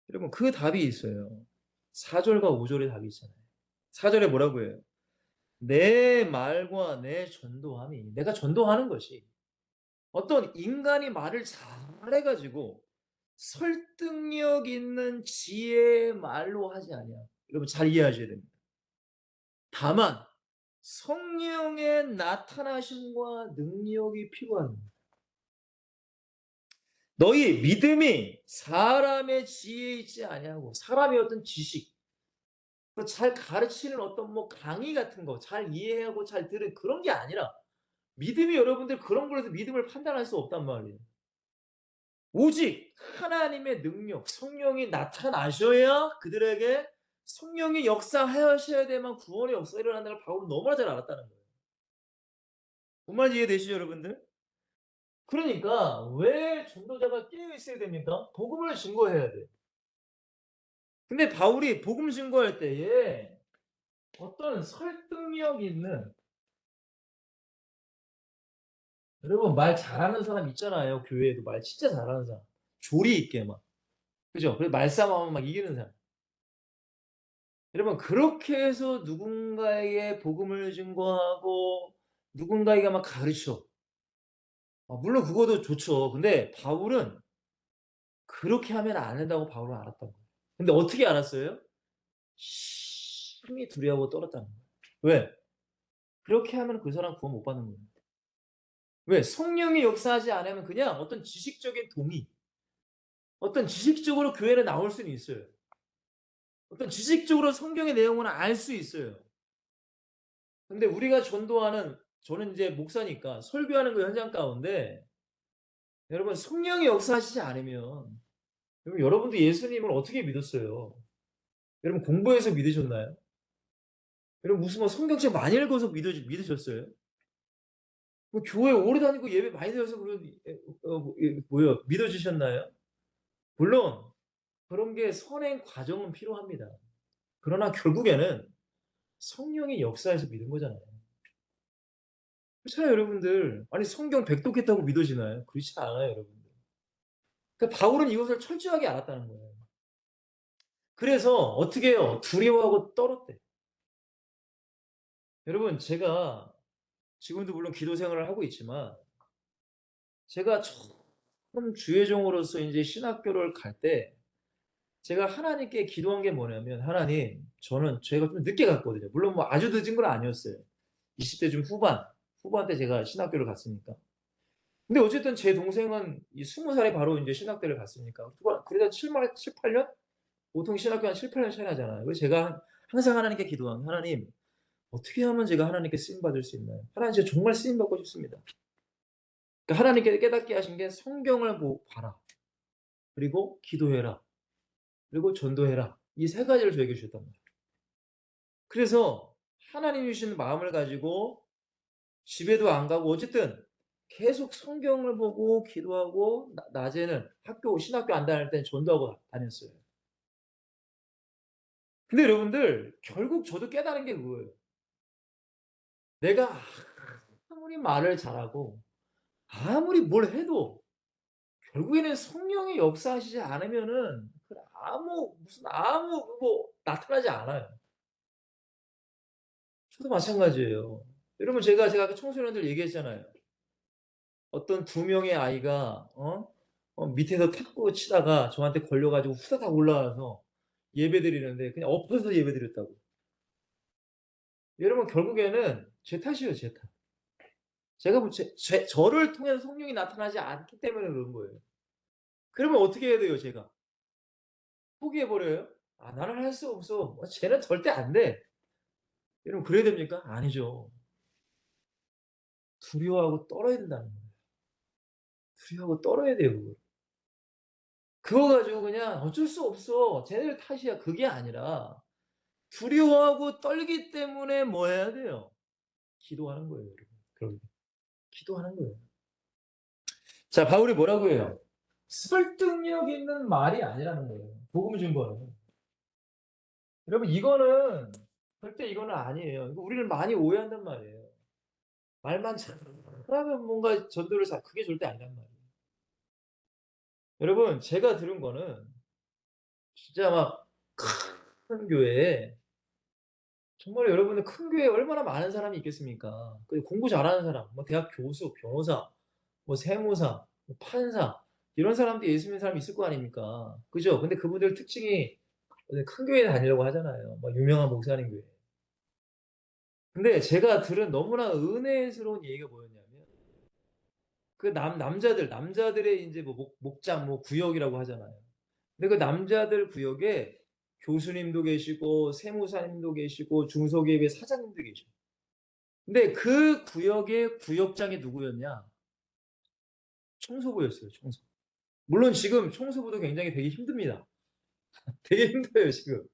여러분 그 답이 있어요. 4절과 5절에 답이 있잖아요. 4절에 뭐라고 해요? 내 말과 내 전도함이 내가 전도하는 것이 어떤 인간이 말을 잘해 가지고 설득력 있는 지혜의 말로 하지 아니야. 여러분 잘 이해하셔야 됩니다. 다만 성령의 나타나심과 능력이 필요합니다. 너희 믿음이 사람의 지혜에 있지 아니하고 사람의 어떤 지식, 잘 가르치는 어떤 뭐 강의 같은 거 잘 이해하고 잘 들은 그런 게 아니라 믿음이 여러분들 그런 걸로 해서 믿음을 판단할 수 없단 말이에요. 오직 하나님의 능력, 성령이 나타나셔야 그들에게 성령이 역사하셔야 돼야만 구원의 역사가 일어난다는 걸 바울은 너무나 잘 알았다는 거예요. 뭔 말인지 이해되시죠, 여러분들? 그러니까 왜 전도자가 깨어 있어야 됩니까? 복음을 증거해야 돼. 근데 바울이 복음 증거할 때에 어떤 설득력 있는, 여러분 말 잘하는 사람 있잖아요. 교회에도 말 진짜 잘하는 사람. 조리 있게 막. 그죠? 그리고 말싸움하면 막 이기는 사람. 여러분 그렇게 해서 누군가에게 복음을 증거하고 누군가에게 막 가르쳐. 물론 그것도 좋죠. 근데 바울은 그렇게 하면 안 된다고 바울은 알았던 거예요. 근데 어떻게 알았어요? 심히 두려워하고 떨었다는 거예요. 왜? 그렇게 하면 그 사람 구원 못 받는 거예요. 왜? 성령이 역사하지 않으면 그냥 어떤 지식적인 동의, 어떤 지식적으로 교회에 나올 수는 있어요. 어떤 지식적으로 성경의 내용을 알 수 있어요. 근데 우리가 전도하는, 저는 이제 목사니까 설교하는 그 현장 가운데 여러분 성령이 역사하시지 않으면, 여러분도 예수님을 어떻게 믿었어요? 여러분 공부해서 믿으셨나요? 여러분 무슨 뭐 성경책 많이 읽어서 믿으셨어요? 뭐 교회 오래 다니고 예배 많이 드려서 뭐요 믿어지셨나요? 물론 그런 게 선행 과정은 필요합니다. 그러나 결국에는 성령의 역사에서 믿은 거잖아요. 그렇잖아요, 여러분들. 아니 성경 백독했다고 믿어지나요? 그렇지 않아요, 여러분들. 그러니까 바울은 이것을 철저하게 알았다는 거예요. 그래서 어떻게 해요? 두려워하고 떨었대. 여러분 제가 지금도 물론 기도 생활을 하고 있지만 제가 처음 주의종으로서 인제 신학교를 갈 때 제가 하나님께 기도한 게 뭐냐면 "하나님." 저는 제가 좀 늦게 갔거든요. 물론 뭐 아주 늦은 건 아니었어요. 20대 좀 후반 때 제가 신학교를 갔으니까. 근데 어쨌든 제 동생은 이 20 살에 바로 인제 신학대를 갔으니까 그래도 7-8 년? 보통 신학교 한 7-8년 차이 나잖아요. 그래서 제가 항상 하나님께 기도한 게 "하나님 어떻게 하면 제가 하나님께 쓰임 받을 수 있나요? 하나님 제가 정말 쓰임 받고 싶습니다." 그러니까 하나님께서 깨닫게 하신 게 "성경을 봐라. 그리고 기도해라. 그리고 전도해라." 이 세 가지를 저에게 주셨단 말이에요. 그래서 하나님이 주신 마음을 가지고 집에도 안 가고 어쨌든 계속 성경을 보고 기도하고 낮에는 신학교 안 다닐 때는 전도하고 다녔어요. 근데 여러분들 결국 저도 깨달은 게 그거예요. 내가 아무리 말을 잘하고 아무리 뭘 해도 결국에는 성령이 역사하시지 않으면은 아무 뭐 나타나지 않아요. 저도 마찬가지예요. 여러분 제가 아까 청소년들 얘기했잖아요. 어떤 두 명의 아이가 밑에서 탁구 치다가 저한테 걸려 가지고 후다닥 올라와서 예배드리는데 그냥 엎어서 예배드렸다고. 여러분 결국에는 제 탓이에요, 제 탓. 제가 뭐 저를 통해서 성령이 나타나지 않기 때문에 그런 거예요. 그러면 어떻게 해야 돼요, 제가? 포기해 버려요? '아 나는 할 수 없어. 쟤는 절대 안 돼.' 여러분 그래야 됩니까? 아니죠. 두려워하고 떨어야 된다는 거예요. 두려워하고 떨어야 돼요, 그걸. 그거 가지고 그냥 '어쩔 수 없어. 쟤네들 탓이야.' 그게 아니라 두려워하고 떨기 때문에 뭐 해야 돼요? 기도하는 거예요, 여러분. 그럼 기도하는 거예요. 자, 바울이 뭐라고 해요? 설득력 있는 말이 아니라는 거예요. 복음을 증거하는. 여러분 이거는 절대 이거는 아니에요. 이거 우리는 많이 오해한단 말이에요. 말만 잘하면 뭔가 전도를 그게 절대 아니란 말이에요. 여러분 제가 들은 거는 진짜 막 큰 교회에 정말 여러분들 큰 교회에 얼마나 많은 사람이 있겠습니까? 그 공부 잘하는 사람, 뭐 대학 교수, 변호사, 뭐 세무사, 뭐 판사 이런 사람도 예수 믿는 사람이 있을 거 아닙니까? 그죠? 근데 그분들 특징이 큰 교회 다니려고 하잖아요. 뭐 유명한 목사님 교회. 근데 제가 들은 너무나 은혜스러운 얘기가 뭐였냐면 그 남자들의 인제 뭐 목장 뭐 구역이라고 하잖아요. 근데 그 남자들 구역에 교수님도 계시고 세무사님도 계시고 중소기업의 사장님도 계셔요. 근데 그 구역의 구역장이 누구였냐? 청소부였어요, 청소부. 물론 지금 청소부도 굉장히 되게 힘듭니다. 되게 힘들어요, 지금.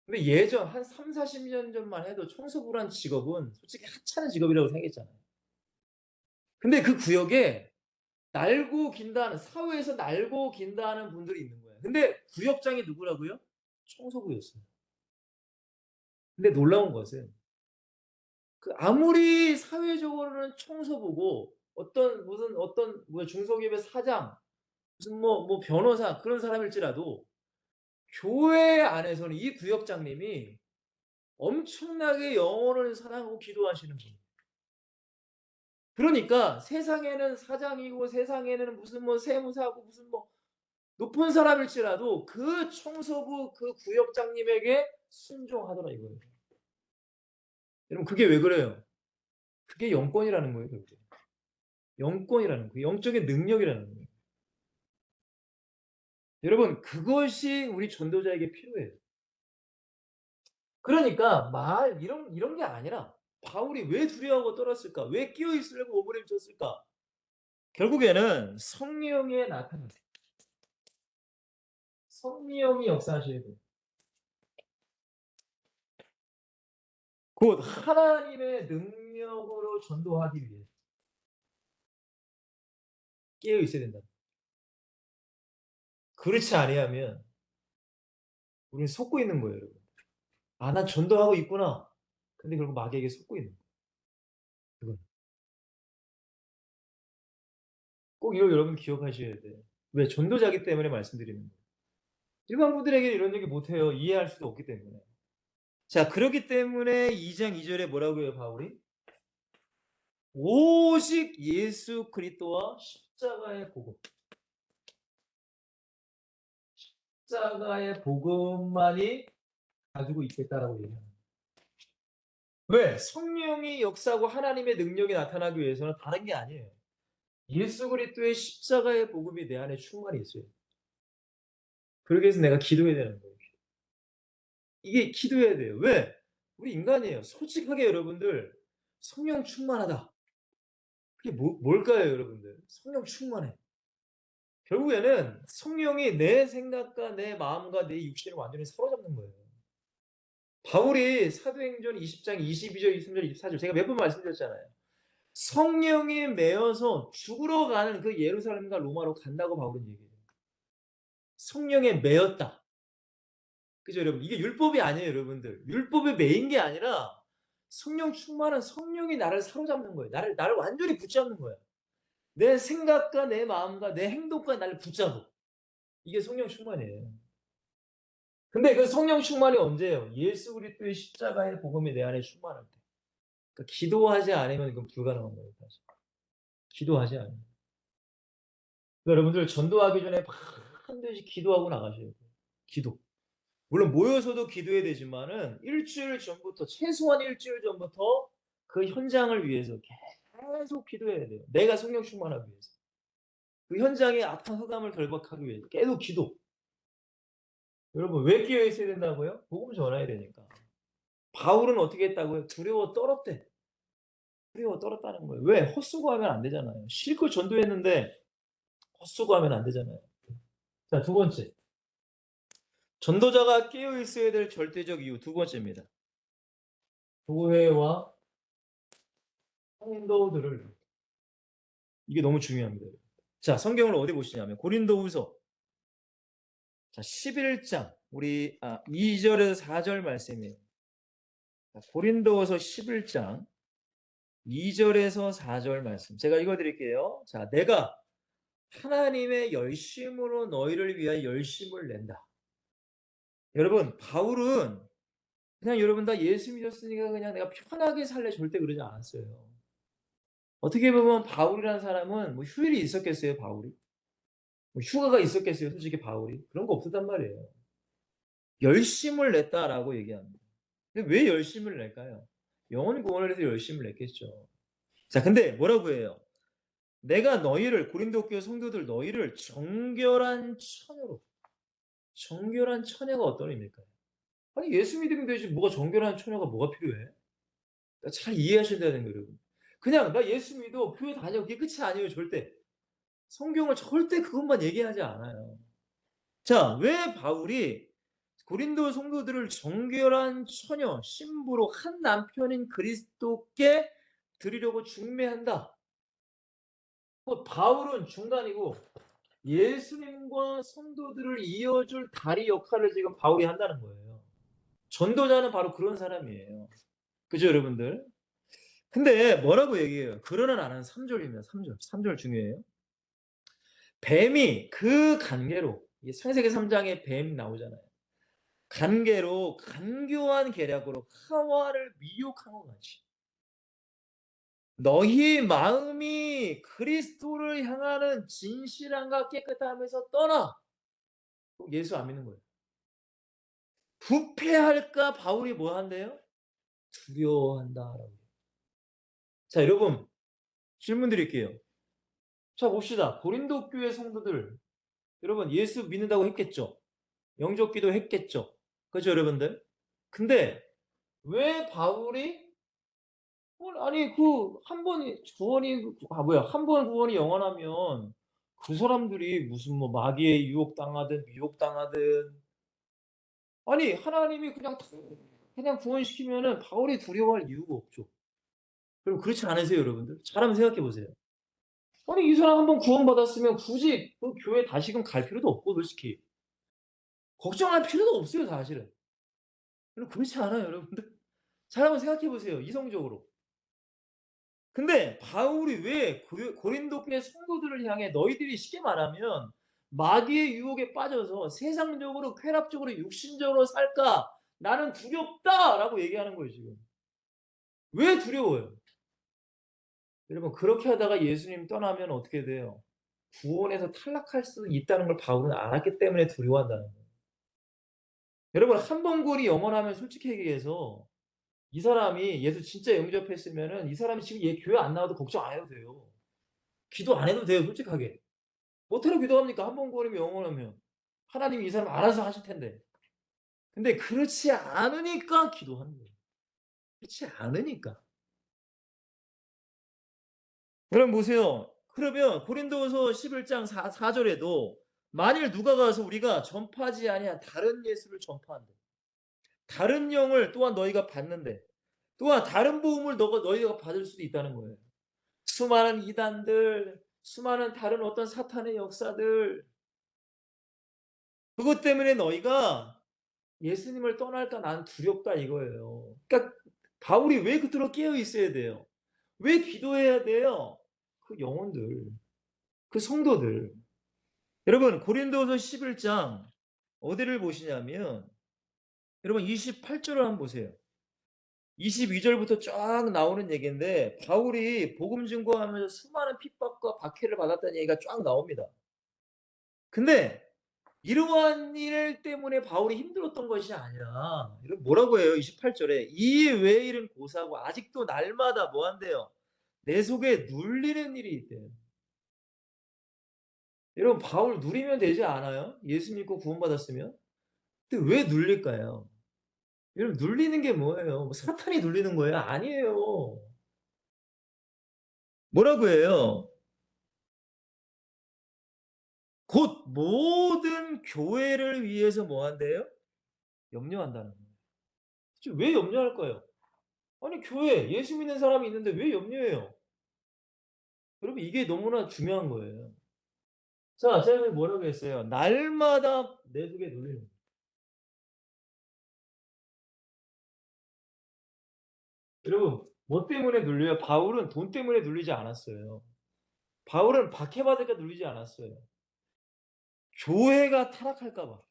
근데 예전 한 30-40년 전만 해도 청소부란 직업은 솔직히 하찮은 직업이라고 생각했잖아요. 근데 그 구역에 날고 긴다는 사회에서 날고 긴다는 분들이 있는 거예요. 근데 구역장이 누구라고요? 청소부였어요. 근데 놀라운 것은 그 아무리 사회적으로는 청소부고 어떤 중소기업의 사장 무슨 변호사 그런 사람일지라도 교회 안에서는 이 구역장님이 엄청나게 영혼을 사랑하고 기도하시는 분이에요. 그러니까 세상에는 사장이고 세상에는 무슨 세무사고 무슨 높은 사람일지라도 그 청소부 그 구역장님에게 순종하더라 이거예요. 여러분 그게 왜 그래요? 그게 영권이라는 거예요. 그게. 영권이라는 거예요. 영적인 능력이라는 거예요. 여러분 그것이 우리 전도자에게 필요해요. 그러니까 이런 게 아니라 바울이 왜 두려워하고 떨었을까? 왜 끼어 있으려고 오므려졌을까? 결국에는 성령의 나타남. 성령이 역사하셔야 돼요. 곧 하나님의 능력으로 전도하기 위해 깨어 있어야 된다. 그렇지 아니하면 우리는 속고 있는 거예요, 여러분. 아, 난 전도하고 있구나. 근데 결국 마귀에게 속고 있는 거예요. 그건. 꼭 이걸 여러분 기억하셔야 돼요. 왜? 전도자기 때문에 말씀드리는 거예요. 일반 분들에게 이런 얘기 못 해요. 이해할 수도 없기 때문에. 자, 그렇기 때문에 2장 2절에 뭐라고 해요, 바울이? 오직 예수 그리스도와 십자가의 복음. 십자가의 복음만이 가지고 있겠다라고 얘기합니다. 왜? 성령이 역사하고 하나님의 능력이 나타나기 위해서는 다른 게 아니에요. 예수 그리스도의 십자가의 복음이 내 안에 충만히 있어요. 그러기 위해서 내가 기도해야 되는 거예요. 이게 기도해야 돼요. 왜? 우리 인간이에요. 솔직하게 여러분들 성령 충만하다. 그게 뭘까요, 여러분들? 성령 충만해. 결국에는 성령이 내 생각과 내 마음과 내 육신을 완전히 사로잡는 거예요. 바울이 사도행전 20장 22절, 23절, 24절 제가 몇 번 말씀드렸잖아요. 성령에 매여서 죽으러 가는 그 예루살렘과 로마로 간다고 바울은 얘기해요. 성령에 매였다. 그죠, 여러분? 이게 율법이 아니에요, 여러분들. 율법에 매인 게 아니라 성령 충만한 성령이 나를 사로잡는 거예요. 나를 완전히 붙잡는 거예요. 내 생각과 내 마음과 내 행동과 나를 붙잡고. 이게 성령 충만이에요. 근데 그 성령 충만이 언제예요? 예수 그리스도의 십자가의 복음이 내 안에 충만할 때. 그러니까 기도하지 않으면 이건 불가능한 거예요. 사실. 기도하지 않으면. 그러니까 여러분들 전도하기 전에 반드시 기도하고 나가셔야 돼요. 기도. 물론 모여서도 기도해야 되지만은 일주일 전부터 최소한 일주일 전부터 그 현장을 위해서 계속 기도해야 돼요. 내가 성령 충만하기 위해서. 그 현장의 악한 흑암을 결박하기 위해서 계속 기도. 여러분 왜 끼어 있어야 된다고요? 복음 전해야 되니까. 바울은 어떻게 했다고요? 두려워 떨었대. 두려워 떨었다는 거예요. 왜? 헛수고하면 안 되잖아요. 실컷 전도했는데 헛수고하면 안 되잖아요. 자, 두 번째. 전도자가 깨어 있어야 될 절대적 이유 두 번째입니다. 교회와 성도들을 이게 너무 중요합니다. 자, 성경을 어디 보시냐면 고린도후서 자, 11장 우리 2절에서 4절 말씀이에요. 고린도후서 11장 2절에서 4절 말씀. 제가 읽어 드릴게요. 자, 내가 하나님의 열심으로 너희를 위하여 열심을 낸다. 여러분, 바울은 그냥 여러분 다 예수 믿었으니까 그냥 내가 편하게 살래 절대 그러지 않았어요. 어떻게 보면 바울이라는 사람은 휴일이 있었겠어요, 바울이? 휴가가 있었겠어요, 솔직히 바울이? 그런 거 없었단 말이에요. 열심을 냈다라고 얘기합니다. 근데 왜 열심을 낼까요? 영혼 구원을 위해서 열심을 냈겠죠. 자, 근데 뭐라고 해요? 내가 너희를 고린도 교회 성도들 너희를 정결한 처녀로 정결한 처녀가 어떤 의미일까요? 아니 예수 믿으면 되지 뭐가 정결한 처녀가 뭐가 필요해? 그러니까 잘 이해하셔야 되는 거예요, 여러분. 그냥 나 예수 믿어 교회 다녀 그게 끝이 아니에요, 절대. 성경을 절대 그것만 얘기하지 않아요. 자, 왜 바울이 고린도 성도들을 정결한 처녀, 신부로 한 남편인 그리스도께 드리려고 중매한다. 바울은 중간이고 예수님과 성도들을 이어줄 다리 역할을 지금 바울이 한다는 거예요. 전도자는 바로 그런 사람이에요. 그죠, 여러분들? 근데 뭐라고 얘기해요? 그러는 안 하는 3절입니다. 3절. 3절 중요해요. 뱀이 그 관계로, 창세기 3장에 뱀 나오잖아요. 관계로, 간교한 계략으로 하와를 미혹한 것 같이 너희 마음이 그리스도를 향하는 진실함과 깨끗함에서 떠나. 예수 안 믿는 거예요. 부패할까 바울이 뭐 한대요? 두려워한다라고. 자, 여러분 질문 드릴게요. 자, 봅시다. 고린도 교회 성도들, 여러분 예수 믿는다고 했겠죠? 영접기도 했겠죠? 그죠, 여러분들? 근데 왜 바울이 아니 그 한 번이 구원이 뭐야 한 번 구원이 영원하면 그 사람들이 무슨 뭐 마귀에 유혹당하든 미혹당하든 아니 하나님이 그냥 구원시키면은 바울이 두려워할 이유가 없죠. 여러분 그렇지 않으세요, 여러분들? 잘 한번 생각해 보세요. 아니 이 사람 한 번 구원받았으면 굳이 그 교회 다시금 갈 필요도 없고 솔직히 걱정할 필요도 없어요, 사실은. 여러분 그렇지 않아요, 여러분들? 잘 한번 생각해 보세요, 이성적으로. 근데 바울이 왜 고린도 교회 성도들을 향해 너희들이 쉽게 말하면 마귀의 유혹에 빠져서 세상적으로 쾌락적으로 육신적으로 살까? 나는 두렵다라고 얘기하는 거예요, 지금. 왜 두려워요? 여러분 그렇게 하다가 예수님 떠나면 어떻게 돼요? 구원에서 탈락할 수 있다는 걸 바울은 알았기 때문에 두려워한다는 거예요. 여러분 한 번 구원이 영원하면 솔직히 얘기해서 이 사람이 예수 진짜 영접했으면은 이 사람이 지금 얘 교회 안 나와도 걱정 안 해도 돼요. 기도 안 해도 돼요, 솔직하게. 뭐하러 기도합니까? 한 번 구원이면 영원하면. 하나님이 이 사람 알아서 하실 텐데. 근데 그렇지 않으니까 기도하는 거예요. 그렇지 않으니까. 여러분 보세요. 그러면 고린도후서 11장 4절에도 만일 누가 가서 우리가 전파하지 아니한 다른 예수를 전파한대. 다른 영을 또한 너희가 받는데 또한 다른 복음을 너희가 받을 수도 있다는 거예요. 수많은 이단들, 수많은 다른 어떤 사탄의 역사들 그것 때문에 너희가 예수님을 떠날까 난 두렵다 이거예요. 그러니까 바울이 왜 그토록 깨어 있어야 돼요? 왜 기도해야 돼요? 그 영혼들, 그 성도들. 여러분 고린도서 11장 어디를 보시냐면 여러분 28절을 한번 보세요. 22절부터 쫙 나오는 얘기인데 바울이 복음 증거하면서 수많은 핍박과 박해를 받았다는 얘기가 쫙 나옵니다. 근데 이러한 일 때문에 바울이 힘들었던 것이 아니라 뭐라고 해요? 28절에 이 외일은 고사하고 아직도 날마다 뭐 한대요? 내 속에 눌리는 일이 있대요. 여러분 바울 누리면 되지 않아요? 예수 믿고 구원받았으면? 근데 왜 눌릴까요? 여러분 눌리는 게 뭐예요? 뭐 사탄이 눌리는 거예요? 아니에요. 뭐라고 해요? 곧 모든 교회를 위해서 뭐 한대요? 염려한다는 거예요. 왜 염려할까요? 아니 교회 예수 믿는 사람이 있는데 왜 염려해요? 여러분 이게 너무나 중요한 거예요. 자, 제가 뭐라고 했어요? 날마다 내 속에 눌리는 거예요. 여러분 뭐 때문에 눌려요? 바울은 돈 때문에 눌리지 않았어요. 바울은 박해받을까 눌리지 않았어요. 교회가 타락할까 봐.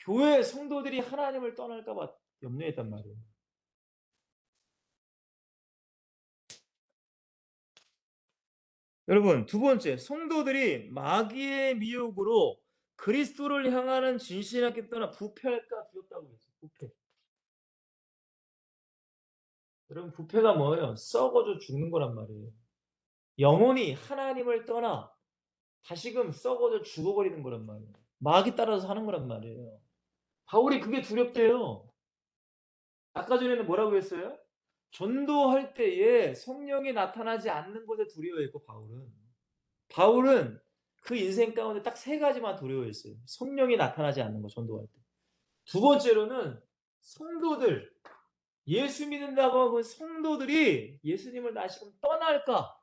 교회 성도들이 하나님을 떠날까 봐 염려했단 말이에요. 여러분 두 번째 성도들이 마귀의 미혹으로 그리스도를 향하는 진실하게 떠나 부패할까 두렵다고 했어요. 부패. 여러분 부패가 뭐예요? 썩어져 죽는 거란 말이에요. 영혼이 하나님을 떠나 다시금 썩어져 죽어버리는 거란 말이에요. 마귀 따라서 사는 거란 말이에요. 바울이 그게 두렵대요. 아까 전에는 뭐라고 했어요? 전도할 때에 성령이 나타나지 않는 것에 두려워했고 바울은 그 인생 가운데 딱 세 가지만 두려워했어요. 성령이 나타나지 않는 거 전도할 때. 두 번째로는 성도들 예수 믿는다고 하고 성도들이 예수님을 다시금 떠날까?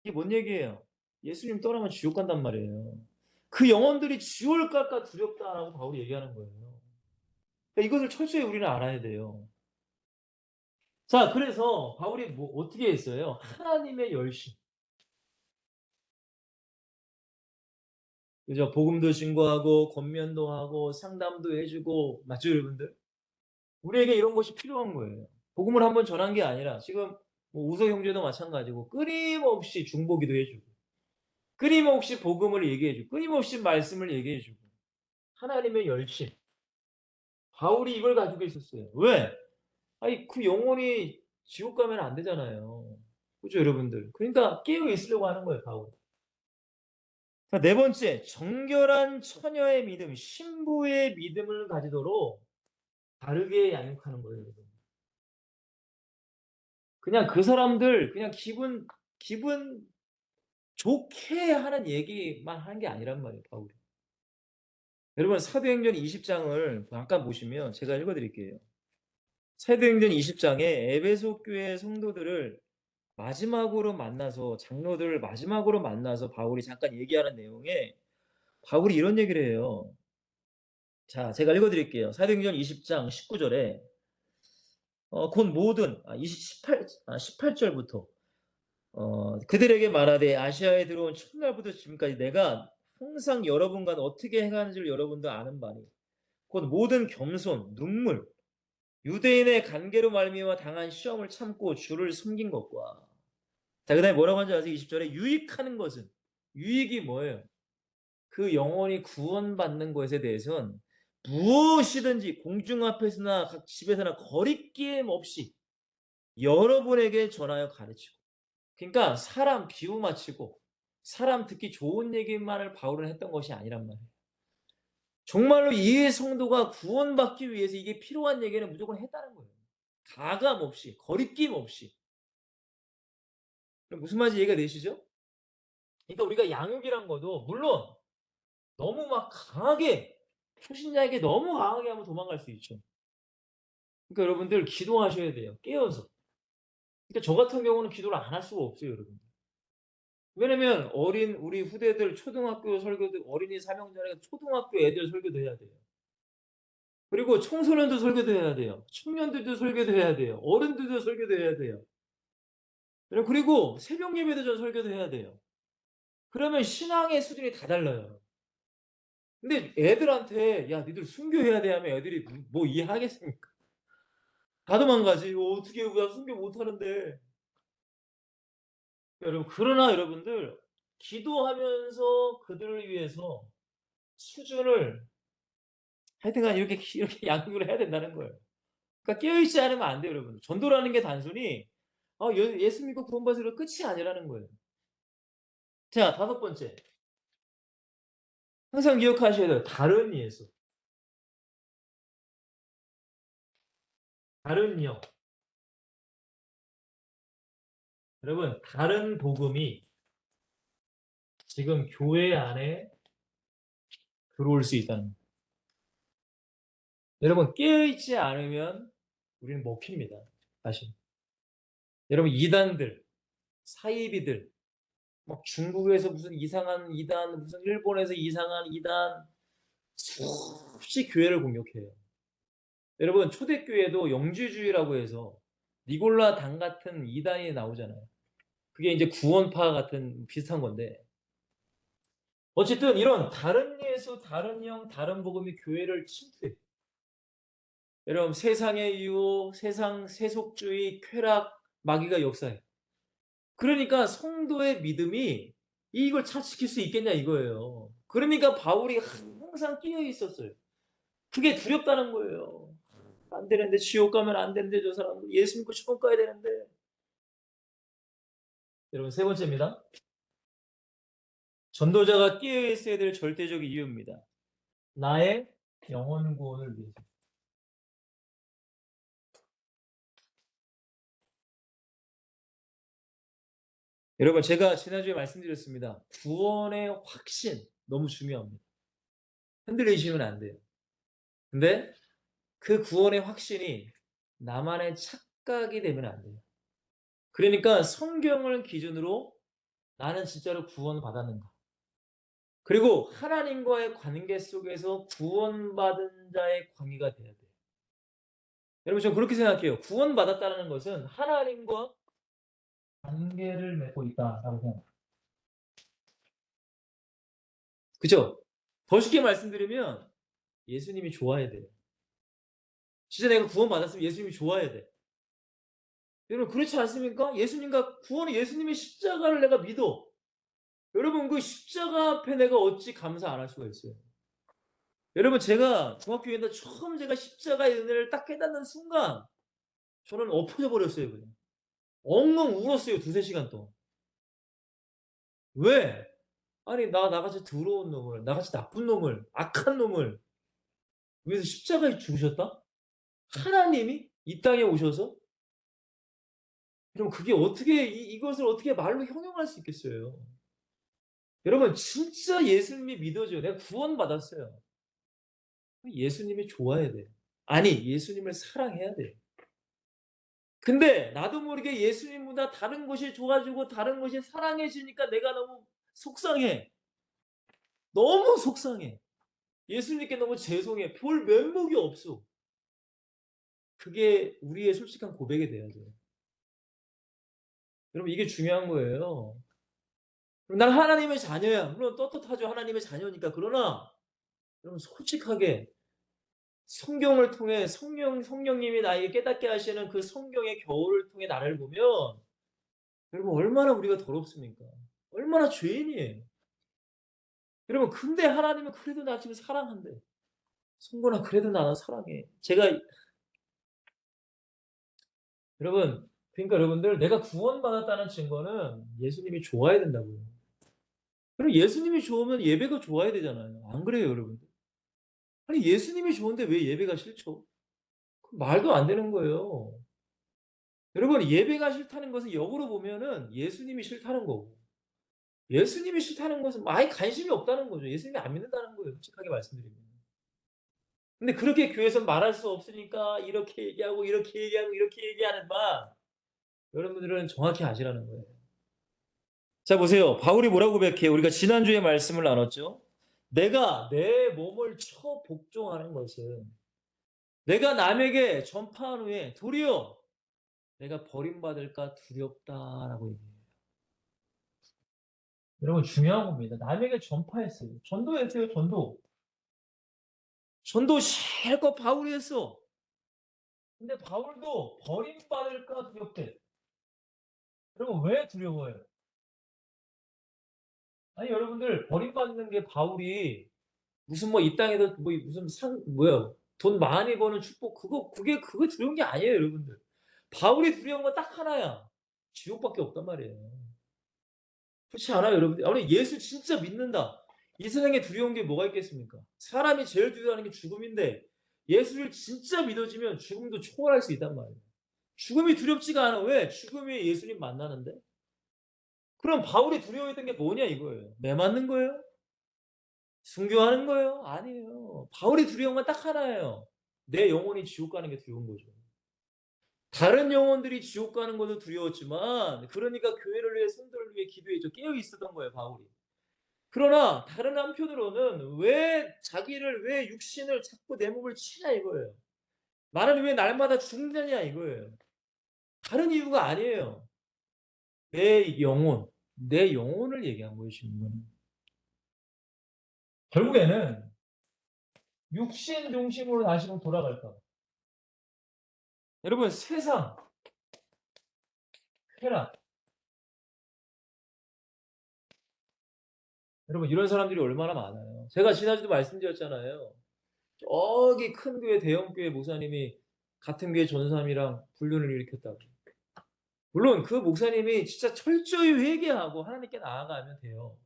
이게 뭔 얘기예요? 예수님 떠나면 지옥 간단 말이에요. 그 영혼들이 지옥을 갈까 두렵다라고 바울이 얘기하는 거예요. 그러니까 이것을 철저히 우리는 알아야 돼요. 자, 그래서 바울이 뭐 어떻게 했어요? 하나님의 열심. 그죠? 복음도 증거하고 권면도 하고 상담도 해 주고 맞죠, 여러분들? 우리에게 이런 것이 필요한 거예요. 복음을 한번 전한 게 아니라 지금 뭐 우석 형제도 마찬가지고 끊임없이 중보기도 해 주고 끊임없이 복음을 얘기해 주고 끊임없이 말씀을 얘기해 주고 하나님의 열심. 바울이 이걸 가지고 있었어요. 왜? 아니 그 영혼이 지옥 가면 안 되잖아요. 그죠, 여러분들? 그러니까 깨어 있으려고 하는 거예요, 바울이. 자, 네 번째, 정결한 처녀의 믿음, 신부의 믿음을 가지도록 바르게 양육하는 거예요, 여러분. 그냥 그 사람들 그냥 기분 좋게 하는 얘기만 하는 게 아니란 말이에요, 바울이. 여러분 사도행전 20 장을 잠깐 보시면 제가 읽어 드릴게요. 사도행전 20 장에 에베소 교회 성도들을 마지막으로 만나서 장로들을 마지막으로 만나서 바울이 잠깐 얘기하는 내용에 바울이 이런 얘기를 해요. 자, 제가 읽어 드릴게요. 사도행전 20장 19 절에 곧 모든 18 절부터 그들에게 말하되 아시아에 들어온 첫날부터 지금까지 내가 항상 여러분과 어떻게 행하는지를 여러분도 아는 바니 곧 모든 겸손, 눈물, 유대인의 관계로 말미암아 당한 시험을 참고 주를 섬긴 것과 자 그다음에 뭐라고 하는지 아세요? 20절에 유익하는 것은 유익이 뭐예요? 그 영혼이 구원받는 것에 대해서는 무엇이든지 공중 앞에서나 각 집에서나 거리낌 없이 여러분에게 전하여 가르치고 그러니까 사람 비유 맞추고 사람 듣기 좋은 얘기만을 바울은 했던 것이 아니란 말이에요. 정말로 이 성도가 구원받기 위해서 이게 필요한 얘기는 무조건 했다는 거예요. 가감 없이 거리낌 없이. 무슨 말인지 이해가 되시죠? 그러니까 우리가 양육이란 것도 물론 너무 막 강하게 초신자에게 너무 강하게 하면 도망갈 수 있죠. 그러니까 여러분들 기도하셔야 돼요. 깨어서. 그러니까 저 같은 경우는 기도를 안 할 수가 없어요, 여러분. 왜냐면 어린 우리 후대들 초등학교 설교도 어린이 사명자니까 초등학교 애들 설교도 해야 돼요. 그리고 청소년도 설교도 해야 돼요. 청년들도 설교도 해야 돼요. 어른들도 설교도 해야 돼요. 그리고 새벽 예배도 전 설교도 해야 돼요. 그러면 신앙의 수준이 다 달라요. 근데 애들한테 "야 니들 순교해야 돼." 하면 애들이 뭐 이해하겠습니까? 다 도망가지. 어떻게 나 순교 못 하는데. 여러분 그러나 여러분들 기도하면서 그들을 위해서 수준을 하여튼간 이렇게 양육을 해야 된다는 거예요. 그러니까 깨어 있지 않으면 안 돼요, 여러분. 전도라는 게 단순히 예수 믿고 구원받으러 끝이 아니라는 거예요. 자, 다섯 번째. 항상 기억하셔야 돼요. 다른 예수. 다른 영. 여러분, 다른 복음이 지금 교회 안에 들어올 수 있다는 거예요. 여러분, 깨어 있지 않으면 우리는 먹힙니다. 사실. 여러분, 이단들, 사이비들, 막 중국에서 무슨 이상한 이단, 무슨 일본에서 이상한 이단, 수없이 교회를 공격해요. 여러분, 초대교회도 영지주의라고 해서 니골라 당 같은 이단이 나오잖아요. 그게 이제 구원파 같은 비슷한 건데 어쨌든 이런 다른 예수, 다른 영, 다른 복음이 교회를 침투해요. 여러분 세상의 유혹, 세상 세속주의, 쾌락, 마귀가 역사해요. 그러니까 성도의 믿음이 이걸 차지킬 수 있겠냐 이거예요. 그러니까 바울이 항상 끼어 있었어요. 그게 두렵다는 거예요. 안 되는데 지옥 가면 안 되는데 저 사람 예수 믿고 천국 가야 되는데. 여러분 세 번째입니다. 전도자가 끼어 있어야 될 절대적 이유입니다. 나의 영혼 구원을 위해서. 여러분 제가 지난주에 말씀드렸습니다. 구원의 확신 너무 중요합니다. 흔들리시면 안 돼요. 근데 그 구원의 확신이 나만의 착각이 되면 안 돼요. 그러니까 성경을 기준으로 나는 진짜로 구원받았는가? 그리고 하나님과의 관계 속에서 구원받은 자의 관계가 돼야 돼요. 여러분 저는 그렇게 생각해요. 구원받았다는 것은 하나님과 관계를 맺고 있다라고 생각해요. 그죠? 더 쉽게 말씀드리면 예수님이 좋아야 돼요. 진짜 내가 구원받았으면 예수님이 좋아야 돼. 여러분 그렇지 않습니까? 예수님과 구원은 예수님의 십자가를 내가 믿어. 여러분 그 십자가 앞에 내가 어찌 감사 안 할 수가 있어요. 여러분 제가 중학교에 처음 제가 십자가의 은혜를 딱 깨닫는 순간 저는 엎어져 버렸어요 그냥. 엉엉 울었어요 2-3 시간 동안. 왜? 아니 나같이 더러운 놈을 나같이 나쁜 놈을 악한 놈을 위해서 십자가에 죽으셨다? 하나님이 이 땅에 오셔서? 그럼 그게 어떻게 이것을 어떻게 말로 형용할 수 있겠어요. 여러분 진짜 예수님이 믿어져요. 내가 구원받았어요. 예수님이 좋아야 돼요. 아니 예수님을 사랑해야 돼요. 근데 나도 모르게 예수님보다 다른 것이 좋아지고 다른 것이 사랑해지니까 내가 너무 속상해. 너무 속상해. 예수님께 너무 죄송해. 볼 면목이 없어. 그게 우리의 솔직한 고백이 돼야 돼요. 여러분 이게 중요한 거예요. 난 하나님의 자녀야. 물론 떳떳하죠. 하나님의 자녀니까. 그러나 여러분 솔직하게 성경을 통해 성령님이 나에게 깨닫게 하시는 그 성경의 겨울을 통해 나를 보면 여러분 얼마나 우리가 더럽습니까? 얼마나 죄인이에요. 여러분 근데 하나님은 그래도 나 지금 사랑한대. 성곤아 그래도 나 사랑해. 제가 여러분 그러니까 여러분들 내가 구원받았다는 증거는 예수님이 좋아야 된다고요. 그리고 예수님이 좋으면 예배가 좋아야 되잖아요. 안 그래요, 여러분들? 아니 예수님이 좋은데 왜 예배가 싫죠? 그 말도 안 되는 거예요. 여러분 예배가 싫다는 것은 역으로 보면은 예수님이 싫다는 거고 예수님이 싫다는 것은 아예 관심이 없다는 거죠. 예수님이 안 믿는다는 거예요, 솔직하게 말씀드리면. 근데 그렇게 교회에서 말할 수 없으니까 이렇게 얘기하고 이렇게 얘기하고 이렇게 얘기하는 바 여러분들은 정확히 아시라는 거예요. 자 보세요. 바울이 뭐라고 고백해요? 우리가 지난주에 말씀을 나눴죠. 내가 내 몸을 쳐 복종하는 것은 내가 남에게 전파한 후에 도리어 내가 버림받을까 두렵다라고 얘기해요. 여러분 중요한 겁니다. 남에게 전파했어요. 전도했어요, 전도. 전도 실컷 바울이 했어. 근데 바울도 버림받을까 두렵대. 여러분 왜 두려워해요? 아니 여러분들 버림받는 게 바울이 무슨 뭐 이 땅에서 뭐 무슨 돈 많이 버는 축복 그게 두려운 게 아니에요, 여러분들. 바울이 두려운 건 딱 하나야. 지옥밖에 없단 말이에요. 그렇지 않아요, 여러분들? 아니 예수 진짜 믿는다. 이 세상에 두려운 게 뭐가 있겠습니까? 사람이 제일 두려워하는 게 죽음인데 예수를 진짜 믿어지면 죽음도 초월할 수 있단 말이에요. 죽음이 두렵지가 않아. 왜? 죽음이 예수님 만나는데? 그럼 바울이 두려워했던 게 뭐냐 이거예요. 매 맞는 거예요? 순교하는 거예요? 아니에요. 바울이 두려운 건 딱 하나예요. 내 영혼이 지옥 가는 게 두려운 거죠. 다른 영혼들이 지옥 가는 것도 두려웠지만 그러니까 교회를 위해 성도를 위해 기도해줘 깨어 있었던 거예요, 바울이. 그러나 다른 한편으로는 왜 육신을 자꾸 내 몸을 치냐 이거예요. 나는 왜 날마다 죽느냐 이거예요. 다른 이유가 아니에요. 내 영혼을 얘기한 거예요, 지금은. 결국에는 육신 중심으로 다시 돌아갈까. 여러분 세상, 쾌락. 여러분 이런 사람들이 얼마나 많아요. 제가 지난주도 말씀드렸잖아요. 저기 큰 교회 대형 교회 목사님이 같은 교회 전사님이랑 불륜을 일으켰다고. 물론 그 목사님이 진짜 철저히 회개하고 하나님께 나아가면 돼요.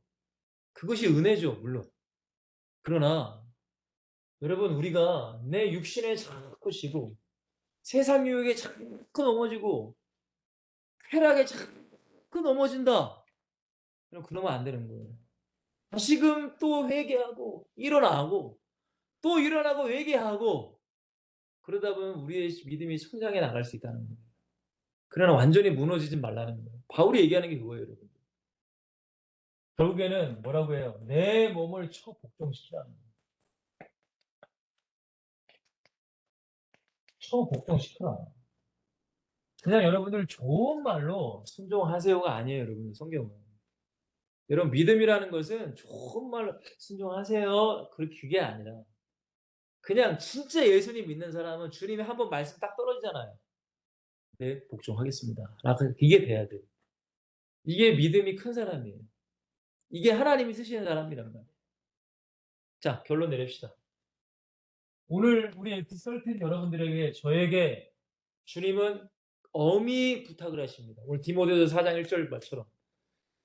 그것이 은혜죠, 물론. 그러나 여러분 우리가 내 육신에 자꾸 지고 세상 유혹에 자꾸 넘어지고 쾌락에 자꾸 넘어진다. 그러면 안 되는 거예요. 다시금 또 회개하고 일어나고 또 일어나고 회개하고 그러다 보면 우리의 믿음이 성장해 나갈 수 있다는 거예요. 그러나 완전히 무너지지 말라는 거예요. 바울이 얘기하는 게 그거예요, 여러분. 결국에는 뭐라고 해요? 내 몸을 처복종시키라는 거예요. 처복종시켜라. 그냥 여러분들 좋은 말로 순종하세요가 아니에요, 여러분. 성경은. 여러분 믿음이라는 것은 좋은 말로 순종하세요. 그게 아니라 그냥 진짜 예수님 믿는 사람은 주님이 한번 말씀 딱 떨어지잖아요. 네, 복종하겠습니다. 이게 돼야 돼요. 이게 믿음이 큰 사람이에요. 이게 하나님이 쓰시는 사람이란 말이에요. 자, 결론 내립시다. 오늘 우리 에피솔트 여러분들에게 저에게 주님은 엄히 부탁을 하십니다. 오늘 디모데서 4장 1절 말처럼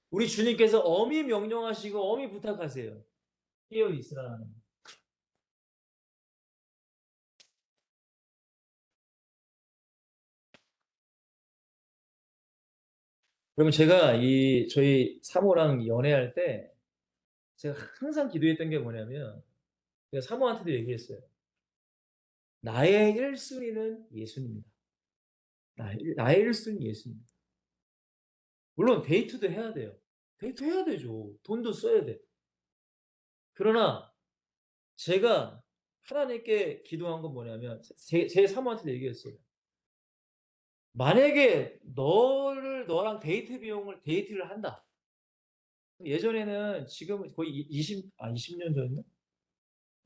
우리 주님께서 엄히 명령하시고 엄히 부탁하세요. 깨어 있으라는. 그러면 제가 저희 사모랑 연애할 때 제가 항상 기도했던 게 뭐냐면 제가 사모한테도 얘기했어요. 나의 1순위는 예수님이다. 나의 1순위 예수님. 물론 데이트도 해야 돼요. 데이트 해야 되죠. 돈도 써야 돼. 그러나 제가 하나님께 기도한 건 뭐냐면 제 사모한테도 얘기했어요. 만약에 너랑 데이트를 한다. 예전에는 지금 거의 20년 전이나?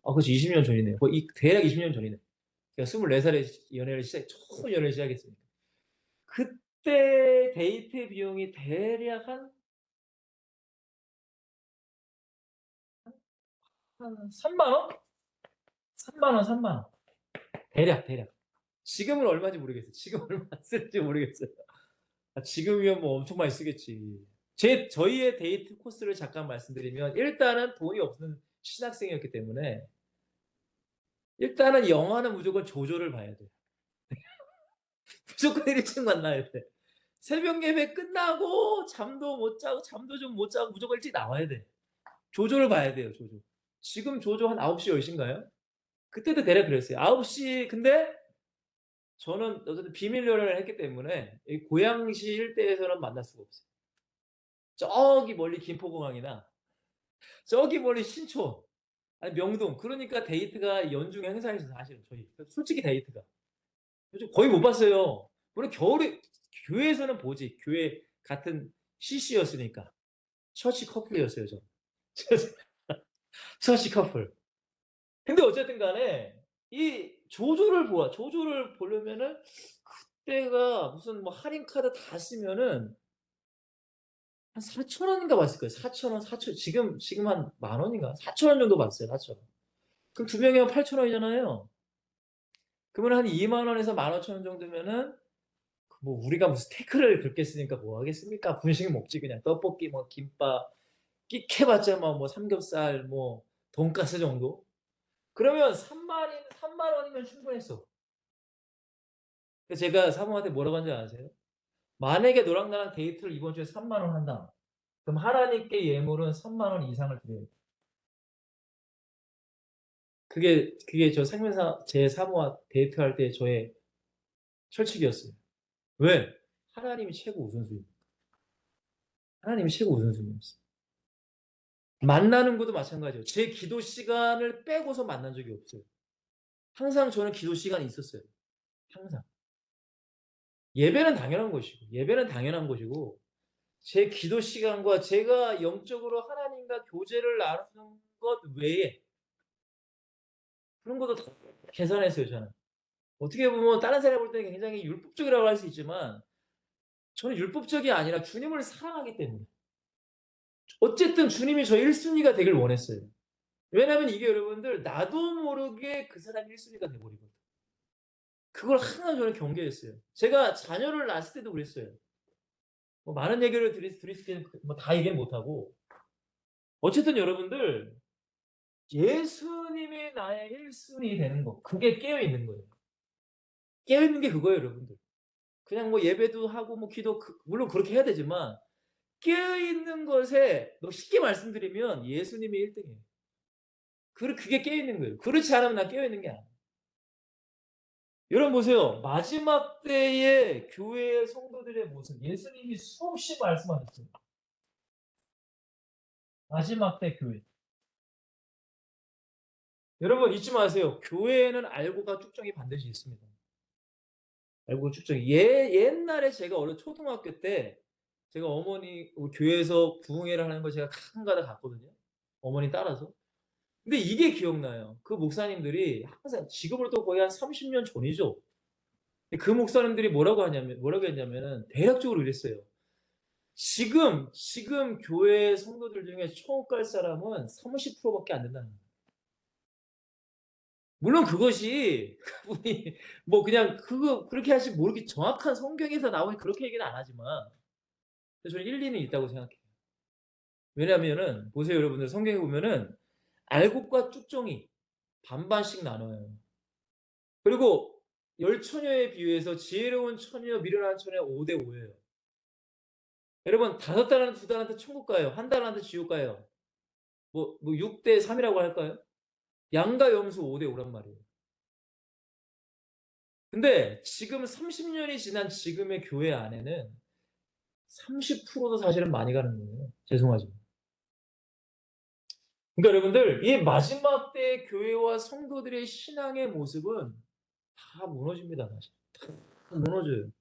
그렇지. 20년 전이네요. 거의 대략 20년 전이네. 제가 24살에 처음 연애를 시작했으니까. 그때 데이트 비용이 대략 한 3만 원? 3만 원, 3만 원. 대략. 지금은 얼마인지 모르겠어요. 지금 얼마 쓸지 모르겠어요. 지금이면 뭐 엄청 많이 쓰겠지. 저희의 데이트 코스를 잠깐 말씀드리면 일단은 돈이 없는 신학생이었기 때문에 일단은 영화는 무조건 조조를 봐야 돼요. 무조건 일찍 만나야 돼. 새벽 예배 끝나고 잠도 좀 못 자고 무조건 일찍 나와야 돼. 조조를 봐야 돼요, 조조. 지금 조조 한 9시, 10시인가요? 그때도 대략 그랬어요. 9시, 근데 저는 어쨌든 비밀 연애를 했기 때문에 이 고양시 일대에서는 만날 수가 없어요. 저기 멀리 김포공항이나 저기 멀리 신촌, 아니 명동. 그러니까 데이트가 연중 행사에서 사실은 저희 솔직히 데이트가 요즘 거의 못 봤어요. 물론 겨울에 교회에서는 보지. 교회 같은 CC였으니까 처치 커플이었어요, 저. 처치 커플. 근데 어쨌든 간에 이 조조를 보려면은 그때가 무슨 뭐 할인 카드 다 쓰면은 한 4,000원인가 봤을 거예요. 4,000원, 4,000 지금 한 만 원인가? 4,000원 정도 봤어요. 4,000원. 그럼 두 명이면 8,000원이잖아요. 그러면 한 2만 원에서 15,000원 정도면은 뭐 우리가 무슨 태클을 그렇게 쓰니까 뭐 하겠습니까? 분식 먹지 그냥 떡볶이 뭐 김밥 끼케봤자 뭐 삼겹살 뭐 돈가스 정도. 그러면 3만 원이면 충분했어. 그래서 제가 사모한테 뭐라고 한지 아세요? 만약에 너랑 나랑 데이트를 이번 주에 3만 원 한다. 그럼 하나님께 예물은 3만 원 이상을 드려야 돼. 그게 저 생명사 제 사모와 데이트할 때 저의 철칙이었어요. 왜? 하나님이 최고 우선순위. 하나님이 최고 우선순위였어요. 만나는 것도 마찬가지예요. 제 기도 시간을 빼고서 만난 적이 없어요. 항상 저는 기도 시간이 있었어요. 항상. 예배는 당연한 것이고 제 기도 시간과 제가 영적으로 하나님과 교제를 나누는 것 외에 그런 것도 다 계산했어요, 저는. 어떻게 보면 다른 사람이 볼 때는 굉장히 율법적이라고 할 수 있지만 저는 율법적이 아니라 주님을 사랑하기 때문에. 어쨌든 주님이 저 1순위가 되길 원했어요. 왜냐하면 이게 여러분들 나도 모르게 그 사람이 1순위가 돼버리거든. 그걸 항상 저는 경계했어요. 제가 자녀를 낳았을 때도 그랬어요. 뭐 많은 얘기를 드릴 뭐다 얘기는 못하고 어쨌든 여러분들 예수님이 나의 1순위 되는 거 그게 깨어있는 거예요. 깨어있는 게 그거예요, 여러분들. 그냥 뭐 예배도 하고 뭐 기도 물론 그렇게 해야 되지만 깨어있는 것에 쉽게 말씀드리면 예수님이 1등이에요. 그게 깨어있는 거예요. 그렇지 않으면 나 깨어있는 게 아니에요. 여러분 보세요. 마지막 때의 교회의 성도들의 모습 예수님이 수없이 말씀하셨어요. 마지막 때 교회. 여러분 잊지 마세요. 교회에는 알고가 쭉정이 반드시 있습니다. 알고 쭉정이. 옛날에 제가 초등학교 때 제가 어머니 교회에서 부흥회를 하는 걸 제가 가끔가다 갔거든요, 어머니 따라서. 근데 이게 기억나요. 그 목사님들이 항상 지금으로부터 거의 한 30년 전이죠. 그 목사님들이 뭐라고 했냐면은 대략적으로 이랬어요. 지금 교회 성도들 중에 천국 갈 사람은 30% 밖에 안 된다는 거예요. 물론 그것이 그분이 뭐 그냥 그렇게 하시 모르게 정확한 성경에서 나오니 그렇게 얘기는 안 하지만 저는 일리는 있다고 생각해요. 왜냐하면은 보세요 여러분들 성경에 보면은 알곡과 쭉정이 반반씩 나눠요. 그리고 열 처녀에 비유해서 지혜로운 처녀, 미련한 처녀 5대 5 예요. 여러분 5달란트 2달란트 천국 가요. 1달란트 지옥 가요. 6대 3 이라고 할까요? 양과 염소 5대 5란 말이에요. 근데 지금 30 년이 지난 지금의 교회 안에는 30%도 사실은 많이 가는 거예요. 죄송하지만. 그러니까 여러분들 이 마지막 때의 교회와 성도들의 신앙의 모습은 다 무너집니다 사실. 다 무너져요.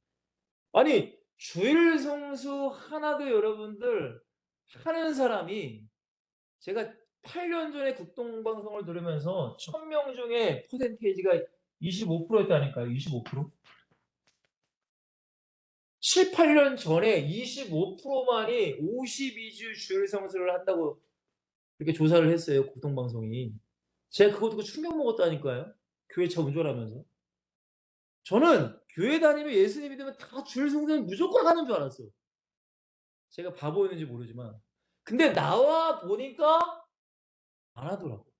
아니 주일 성수 하나도 여러분들 하는 사람이 제가 8년 전에 국동방송을 들으면서 1000명 중에 퍼센테이지가 25% 였다니까요. 25%. 7-8년 전에 25% 만이 52주 주일 성수를 한다고 그렇게 조사를 했어요, 국동방송이. 제가 그거 듣고 충격 먹었다니까요. 교회 차 운전하면서. 저는 교회 다니면 예수님 믿으면 다 주일 성수는 무조건 하는 줄 알았어요. 제가 바보였는지 모르지만. 근데 나와 보니까 안 하더라고요.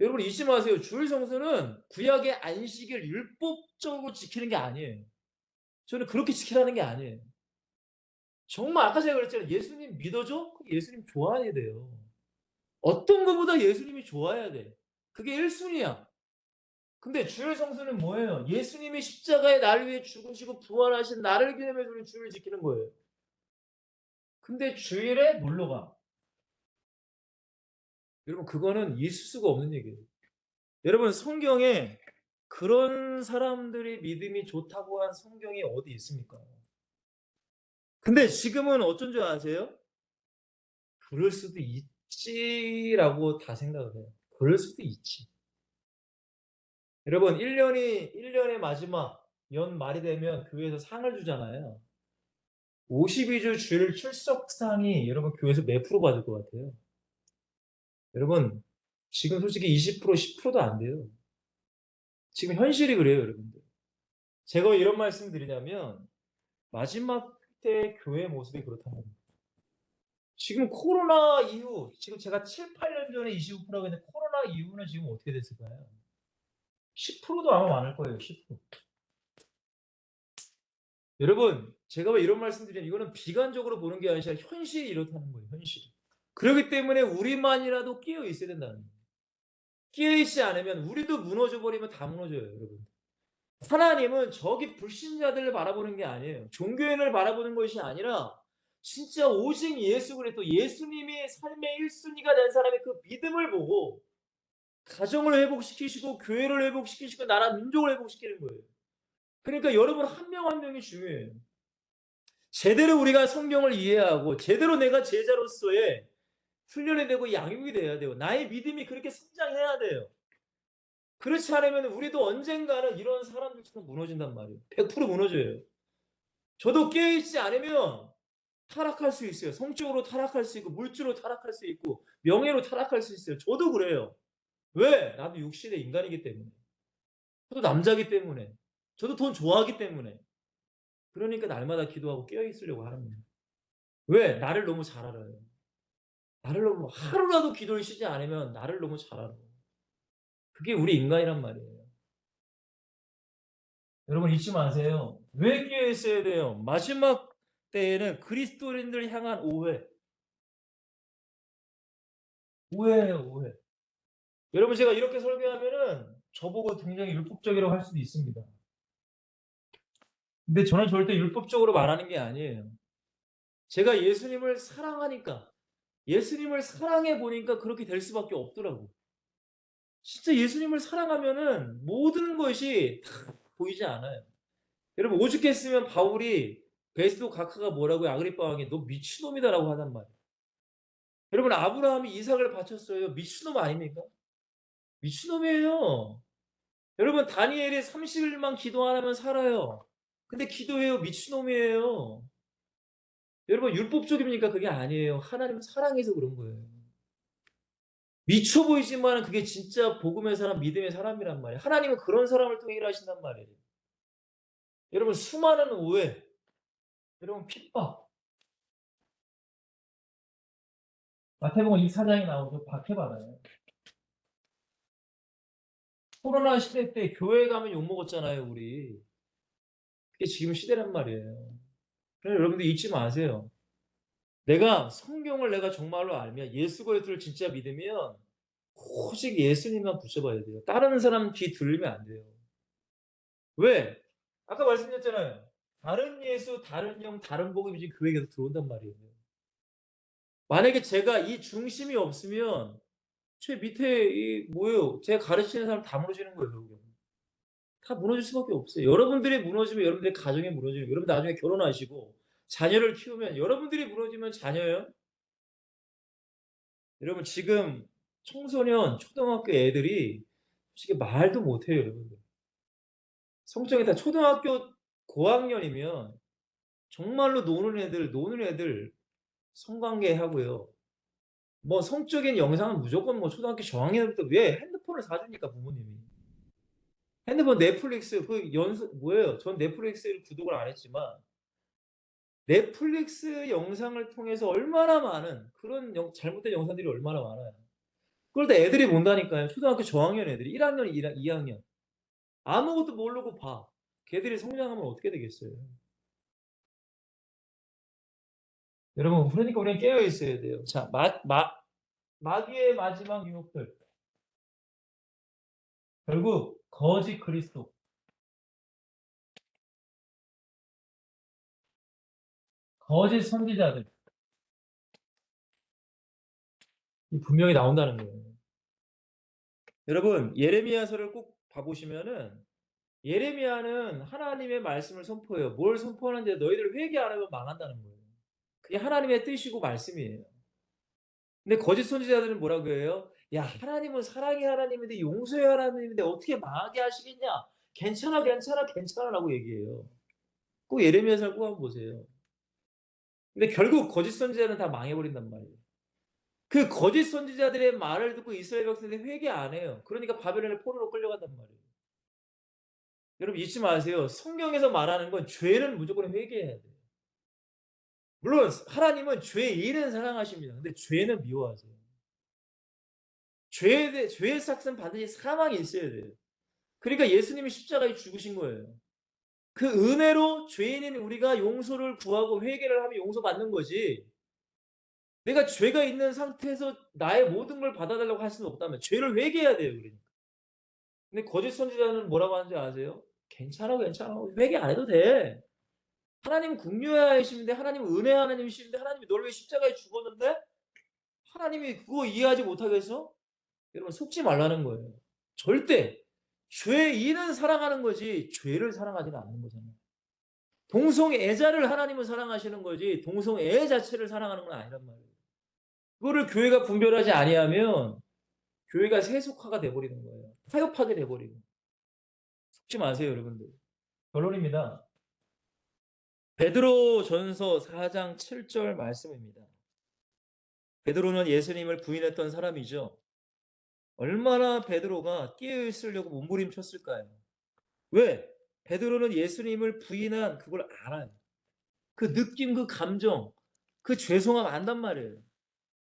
여러분 잊지 마세요. 주일 성수는 구약의 안식일 율법적으로 지키는 게 아니에요. 저는 그렇게 지키라는 게 아니에요. 정말 아까 제가 그랬잖아요. 예수님 믿어줘? 그럼 예수님 좋아해야 돼요. 어떤 것보다 예수님이 좋아야 돼. 그게 1 순위야. 근데 주일 성수는 뭐예요? 예수님이 십자가에 나를 위해 죽으시고 부활하신 나를 기념해서 우리 주일을 지키는 거예요. 근데 주일에 놀러 가. 여러분 그거는 있을 수가 없는 얘기예요. 여러분 성경에 그런 사람들이 믿음이 좋다고 한 성경이 어디 있습니까? 근데 지금은 어쩐 줄 아세요? '그럴 수도 있지.'라고 다 생각을 해요. '그럴 수도 있지.' 여러분 1 년의 마지막 연말이 되면 교회에서 상을 주잖아요. 52주 주일 출석상이 여러분 교회에서 몇 프로 받을 것 같아요? 여러분 지금 솔직히 20% 10%도 안 돼요. 지금 현실이 그래요 여러분들. 제가 왜 이런 말씀을 드리냐면 마지막 때 교회의 모습이 그렇다는 겁니다. 지금 코로나 이후 지금 제가 7-8년 전에 25% 라고 했는데 코로나 이후는 지금 어떻게 됐을까요? 10%도 아마 많을 거예요 10%. 여러분 제가 왜 이런 말씀드리냐면 이거는 비관적으로 보는 게 아니라 현실이 이렇다는 거예요 현실이. 그렇기 때문에 우리만이라도 깨어 있어야 된다는 거예요. 깨어 있지 않으면 우리도 무너져 버리면 다 무너져요 여러분. 하나님은 저기 불신자들을 바라보는 게 아니에요. 종교인을 바라보는 것이 아니라 진짜 오직 예수 그리스도 예수님이 삶의 1 순위가 된 사람의 그 믿음을 보고 가정을 회복시키시고 교회를 회복시키시고 나라 민족을 회복시키는 거예요. 그러니까 여러분 한 명 한 명이 중요해요. 제대로 우리가 성경을 이해하고 제대로 내가 제자로서의 훈련이 되고 양육이 돼야 돼요. 나의 믿음이 그렇게 성장해야 돼요. 그렇지 않으면 우리도 언젠가는 이런 사람들처럼 무너진단 말이에요. 100% 무너져요. 저도 깨어있지 않으면 타락할 수 있어요. 성적으로 타락할 수 있고 물질로 타락할 수 있고 명예로 타락할 수 있어요. 저도 그래요. 왜? 나도 육신의 인간이기 때문에. 저도 남자이기 때문에. 저도 돈 좋아하기 때문에. 그러니까 날마다 기도하고 깨어 있으려고 하는 거예요. 왜? 나를 너무 잘 알아요. 나를 너무 하루라도 기도를 쉬지 않으면 나를 너무 잘 알아. 그게 우리 인간이란 말이에요. 여러분 잊지 마세요. 왜 깨어 있어야 돼요? 마지막 때에는 그리스도인들을 향한 오해. 오해예요, 오해. 여러분 제가 이렇게 설교하면은 저보고 굉장히 율법적이라고 할 수도 있습니다. 근데 저는 절대 율법적으로 말하는 게 아니에요. 제가 예수님을 사랑하니까 예수님을 사랑해 보니까 그렇게 될 수밖에 없더라고. 진짜 예수님을 사랑하면은 모든 것이 다 보이지 않아요. 여러분 오죽했으면 바울이 베스도 각하가 뭐라고요? 아그리빠 왕이 "너 미친놈이다."라고 하단 말이에요. 여러분 아브라함이 이삭을 바쳤어요. 미친놈 아닙니까? 미친놈이에요. 여러분 다니엘이 30 일만 기도 안 하면 살아요. 근데 기도해요. 미친놈이에요. 여러분 율법적입니까? 그게 아니에요. 하나님은 사랑해서 그런 거예요. 미쳐 보이지만은 그게 진짜 복음의 사람, 믿음의 사람이란 말이에요. 하나님은 그런 사람을 통해 일하신단 말이에요. 여러분 수많은 오해, 여러분 핍박. 마태복음 24장에 나오죠. 박해받아요. 코로나 시대 때 교회 가면 욕먹었잖아요, 우리. 그게 지금 시대란 말이에요. 그래서 여러분들 잊지 마세요. 내가 성경을 내가 정말로 알면 예수 그리스도를 진짜 믿으면 오직 예수님만 붙잡아야 돼요. 다른 사람 귀 들리면 안 돼요. 왜? 아까 말씀드렸잖아요. 다른 예수, 다른 영, 다른 복음이 지금 교회에 계속 들어온단 말이에요. 만약에 제가 이 중심이 없으면 제 밑에 이 뭐예요? 제가 가르치는 사람 다 무너지는 거예요, 결국은. 다 무너질 수밖에 없어요. 여러분들이 무너지면 여러분들의 가정이 무너지는 거예요. 여러분 나중에 결혼하시고 자녀를 키우면 여러분들이 무너지면 자녀예요? 여러분 지금 청소년, 초등학교 애들이 솔직히 말도 못해요, 여러분들. 성적이 다 초등학교 고학년이면 정말로 노는 애들 성관계 하고요. 뭐 성적인 영상은 무조건 뭐 초등학교 저학년부터 왜 핸드폰을 사주니까 부모님이. 핸드폰 넷플릭스 그 연수 뭐예요? 전 넷플릭스를 구독을 안 했지만 넷플릭스 영상을 통해서 얼마나 많은 그런 잘못된 영상들이 얼마나 많아요. 그걸 다 애들이 본다니까요. 초등학교 저학년 애들이 1학년, 2학년. 아무것도 모르고 봐. 걔들이 성장하면 어떻게 되겠어요. 여러분 그러니까 우리는 깨어 있어야 돼요. 자, 마귀의 마지막 유혹들. 결국 거짓 그리스도, 거짓 선지자들 이 분명히 나온다는 거예요. 여러분 예레미야서를 꼭 봐보시면은 예레미야는 하나님의 말씀을 선포해요. 뭘 선포하는데 너희들 회개 안 하면 망한다는 거예요. 그게 하나님의 뜻이고 말씀이에요. 근데 거짓 선지자들은 뭐라고 해요? 야 하나님은 사랑의 하나님인데 용서의 하나님인데 어떻게 망하게 하시겠냐? 괜찮아 괜찮아 괜찮아라고 얘기해요. 꼭 예레미야서를 꼭 한번 보세요. 근데 결국 거짓 선지자는 다 망해버린단 말이에요. 그 거짓 선지자들의 말을 듣고 이스라엘 백성들이 회개 안 해요. 그러니까 바벨론의 포로로 끌려간단 말이에요. 여러분 잊지 마세요. 성경에서 말하는 건 죄는 무조건 회개해야 돼요. 물론 하나님은 죄인은 사랑하십니다. 근데 죄는 미워하세요. 죄의 삭은 반드시 사망이 있어야 돼요. 그러니까 예수님이 십자가에 죽으신 거예요. 그 은혜로 죄인인 우리가 용서를 구하고 회개를 하면 용서받는 거지. 내가 죄가 있는 상태에서 나의 모든 걸 받아달라고 할 수는 없다면 죄를 회개해야 돼요. 그러니까. 근데 거짓 선지자는 뭐라고 하는지 아세요? 괜찮아, 괜찮아. 회개 안 해도 돼. 하나님은 긍휼하심인데 하나님은 은혜 하나님이신데 하나님이 너를 위해 십자가에 죽었는데 하나님이 그거 이해하지 못하겠어? 여러분 속지 말라는 거예요. 절대 죄인은 사랑하는 거지 죄를 사랑하지는 않는 거잖아요. 동성애자를 하나님은 사랑하시는 거지 동성애 자체를 사랑하는 건 아니란 말이에요. 그거를 교회가 분별하지 아니하면 교회가 세속화가 돼버리는 거예요. 타협하게 돼버리고. 속지 마세요, 여러분들. 결론입니다. 베드로전서 4장 7절 말씀입니다. 베드로는 예수님을 부인했던 사람이죠. 얼마나 베드로가 깨어 있으려고 몸부림쳤을까요? 왜? 베드로는 예수님을 부인한 그걸 알아요. 그 느낌, 그 감정, 그 죄송함 안단 말이에요.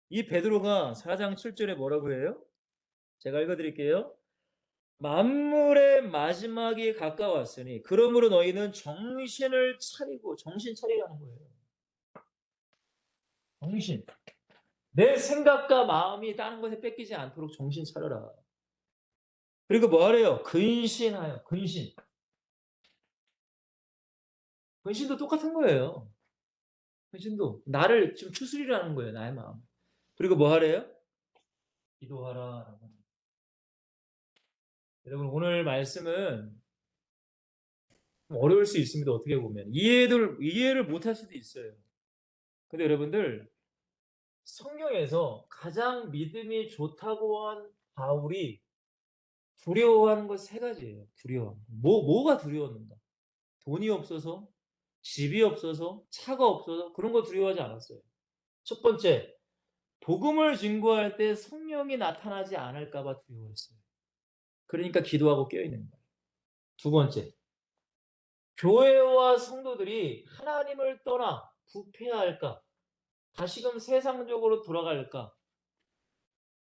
이 베드로가 4장 7절에 뭐라고 해요? 제가 읽어드릴게요. 만물의 마지막이 가까웠으니 그러므로 너희는 정신을 차리고 정신 차리라는 거예요. 정신. 내 생각과 마음이 다른 것에 뺏기지 않도록 정신 차려라. 그리고 뭐 하래요? 근신하여. 근신. 근신도 똑같은 거예요. 근신도 나를 지금 추스리라는 거예요. 나의 마음. 그리고 뭐 하래요? 기도하라라고 합니다. 여러분 오늘 말씀은 좀 어려울 수 있습니다. 어떻게 보면 이해를 못할 수도 있어요. 근데 여러분들 성경에서 가장 믿음이 좋다고 한 바울이 두려워하는 것 세 가지예요. 두려워. 뭐가 두려웠는가? 돈이 없어서, 집이 없어서, 차가 없어서 그런 거 두려워하지 않았어요. 첫 번째, 복음을 증거할 때 성령이 나타나지 않을까 봐 두려워했어요. 그러니까 기도하고 깨어 있는 거예요. 두 번째, 교회와 성도들이 하나님을 떠나 부패할까? 다시금 세상적으로 돌아갈까?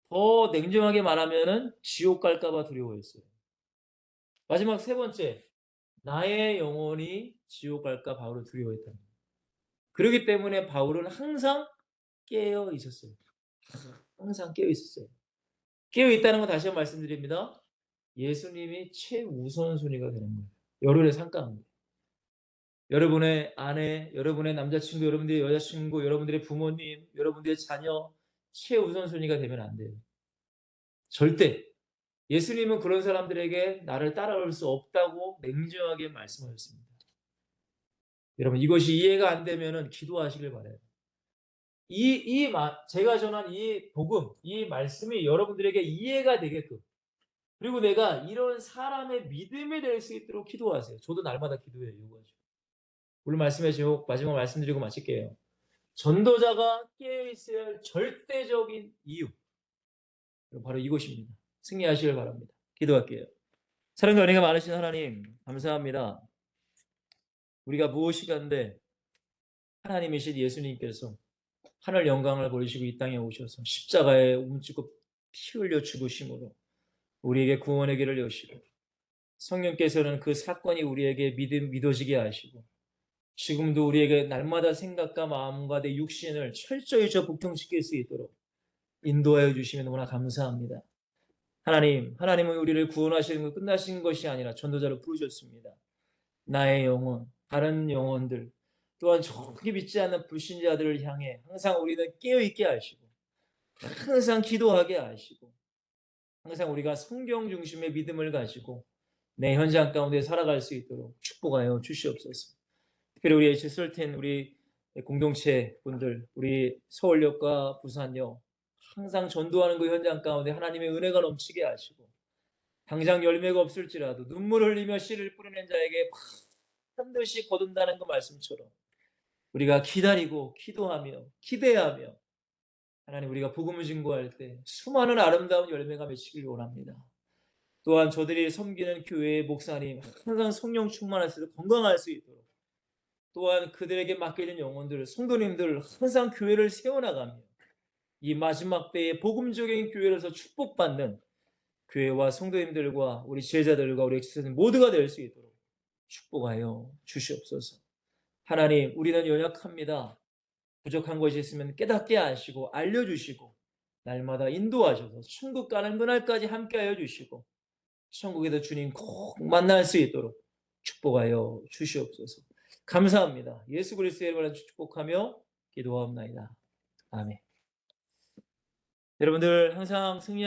더 냉정하게 말하면은 지옥 갈까 봐 두려워했어요. 마지막 세 번째, 나의 영혼이 지옥 갈까 바울은 두려워했다는 거예요. 그렇기 때문에 바울은 항상 깨어 있었어요. 항상 깨어 있었어요. 깨어 있다는 건 다시 한번 말씀드립니다. 예수님이 최우선순위가 되는 거예요. 여러분의 삶 가운데. 여러분의 아내, 여러분의 남자친구, 여러분들의 여자친구, 여러분들의 부모님, 여러분들의 자녀 최우선순위가 되면 안 돼요. 절대. 예수님은 그런 사람들에게 나를 따라올 수 없다고 냉정하게 말씀하셨습니다. 여러분 이것이 이해가 안 되면은 기도하시길 바라요. 제가 전한 이 복음, 이 말씀이 여러분들에게 이해가 되게끔 그리고 내가 이런 사람의 믿음이 될 수 있도록 기도하세요. 저도 날마다 기도해요. 이거죠. 오늘 말씀의 제목 마지막 말씀드리고 마칠게요. 전도자가 깨어있어야 할 절대적인 이유. 바로 이것입니다. 승리하시길 바랍니다. 기도할게요. 사랑과 은혜가 많으신 하나님 감사합니다. 우리가 무엇이간데 하나님이신 예수님께서 하늘 영광을 버리시고 이 땅에 오셔서 십자가에 움찍고 피 흘려 죽으심으로 우리에게 구원의 길을 여시고 성령께서는 그 사건이 우리에게 믿어지게 하시고 지금도 우리에게 날마다 생각과 마음과 내 육신을 철저히 복종시킬 수 있도록 인도하여 주시면 너무나 감사합니다. 하나님은 우리를 구원하시는 것 끝나신 것이 아니라 전도자로 부르셨습니다. 나의 영혼, 다른 영혼들, 또한 정확히 믿지 않는 불신자들을 향해 항상 우리는 깨어있게 하시고 항상 기도하게 하시고 항상 우리가 성경 중심의 믿음을 가지고 내 현장 가운데 살아갈 수 있도록 축복하여 주시옵소서. 특별히 우리 HSL텐 우리 공동체 분들, 우리 서울역과 부산역 항상 전도하는 그 현장 가운데 하나님의 은혜가 넘치게 하시고 당장 열매가 없을지라도 눈물 흘리며 씨를 뿌리는 자에게 반드시 거둔다는 그 말씀처럼 우리가 기다리고 기도하며 기대하며 하나님 우리가 복음을 증거할 때 수많은 아름다운 열매가 맺히길 원합니다. 또한 저들이 섬기는 교회의 목사님 항상 성령 충만하셔서 건강할 수 있도록 또한 그들에게 맡겨진 영혼들, 성도님들 항상 교회를 세워나가며 이 마지막 때에 복음적인 교회로서 축복받는 교회와 성도님들과 우리 제자들과 우리 ek스는 모두가 될 수 있도록 축복하여 주시옵소서. 하나님, 우리는 연약합니다. 부족한 것이 있으면 깨닫게 하시고 알려주시고 날마다 인도하셔서 천국 가는 그날까지 함께하여 주시고 천국에서 주님 꼭 만날 수 있도록 축복하여 주시옵소서. 감사합니다. 예수 그리스도의 이름으로 축복하며 기도하옵나이다. 아멘. 여러분들 항상 승리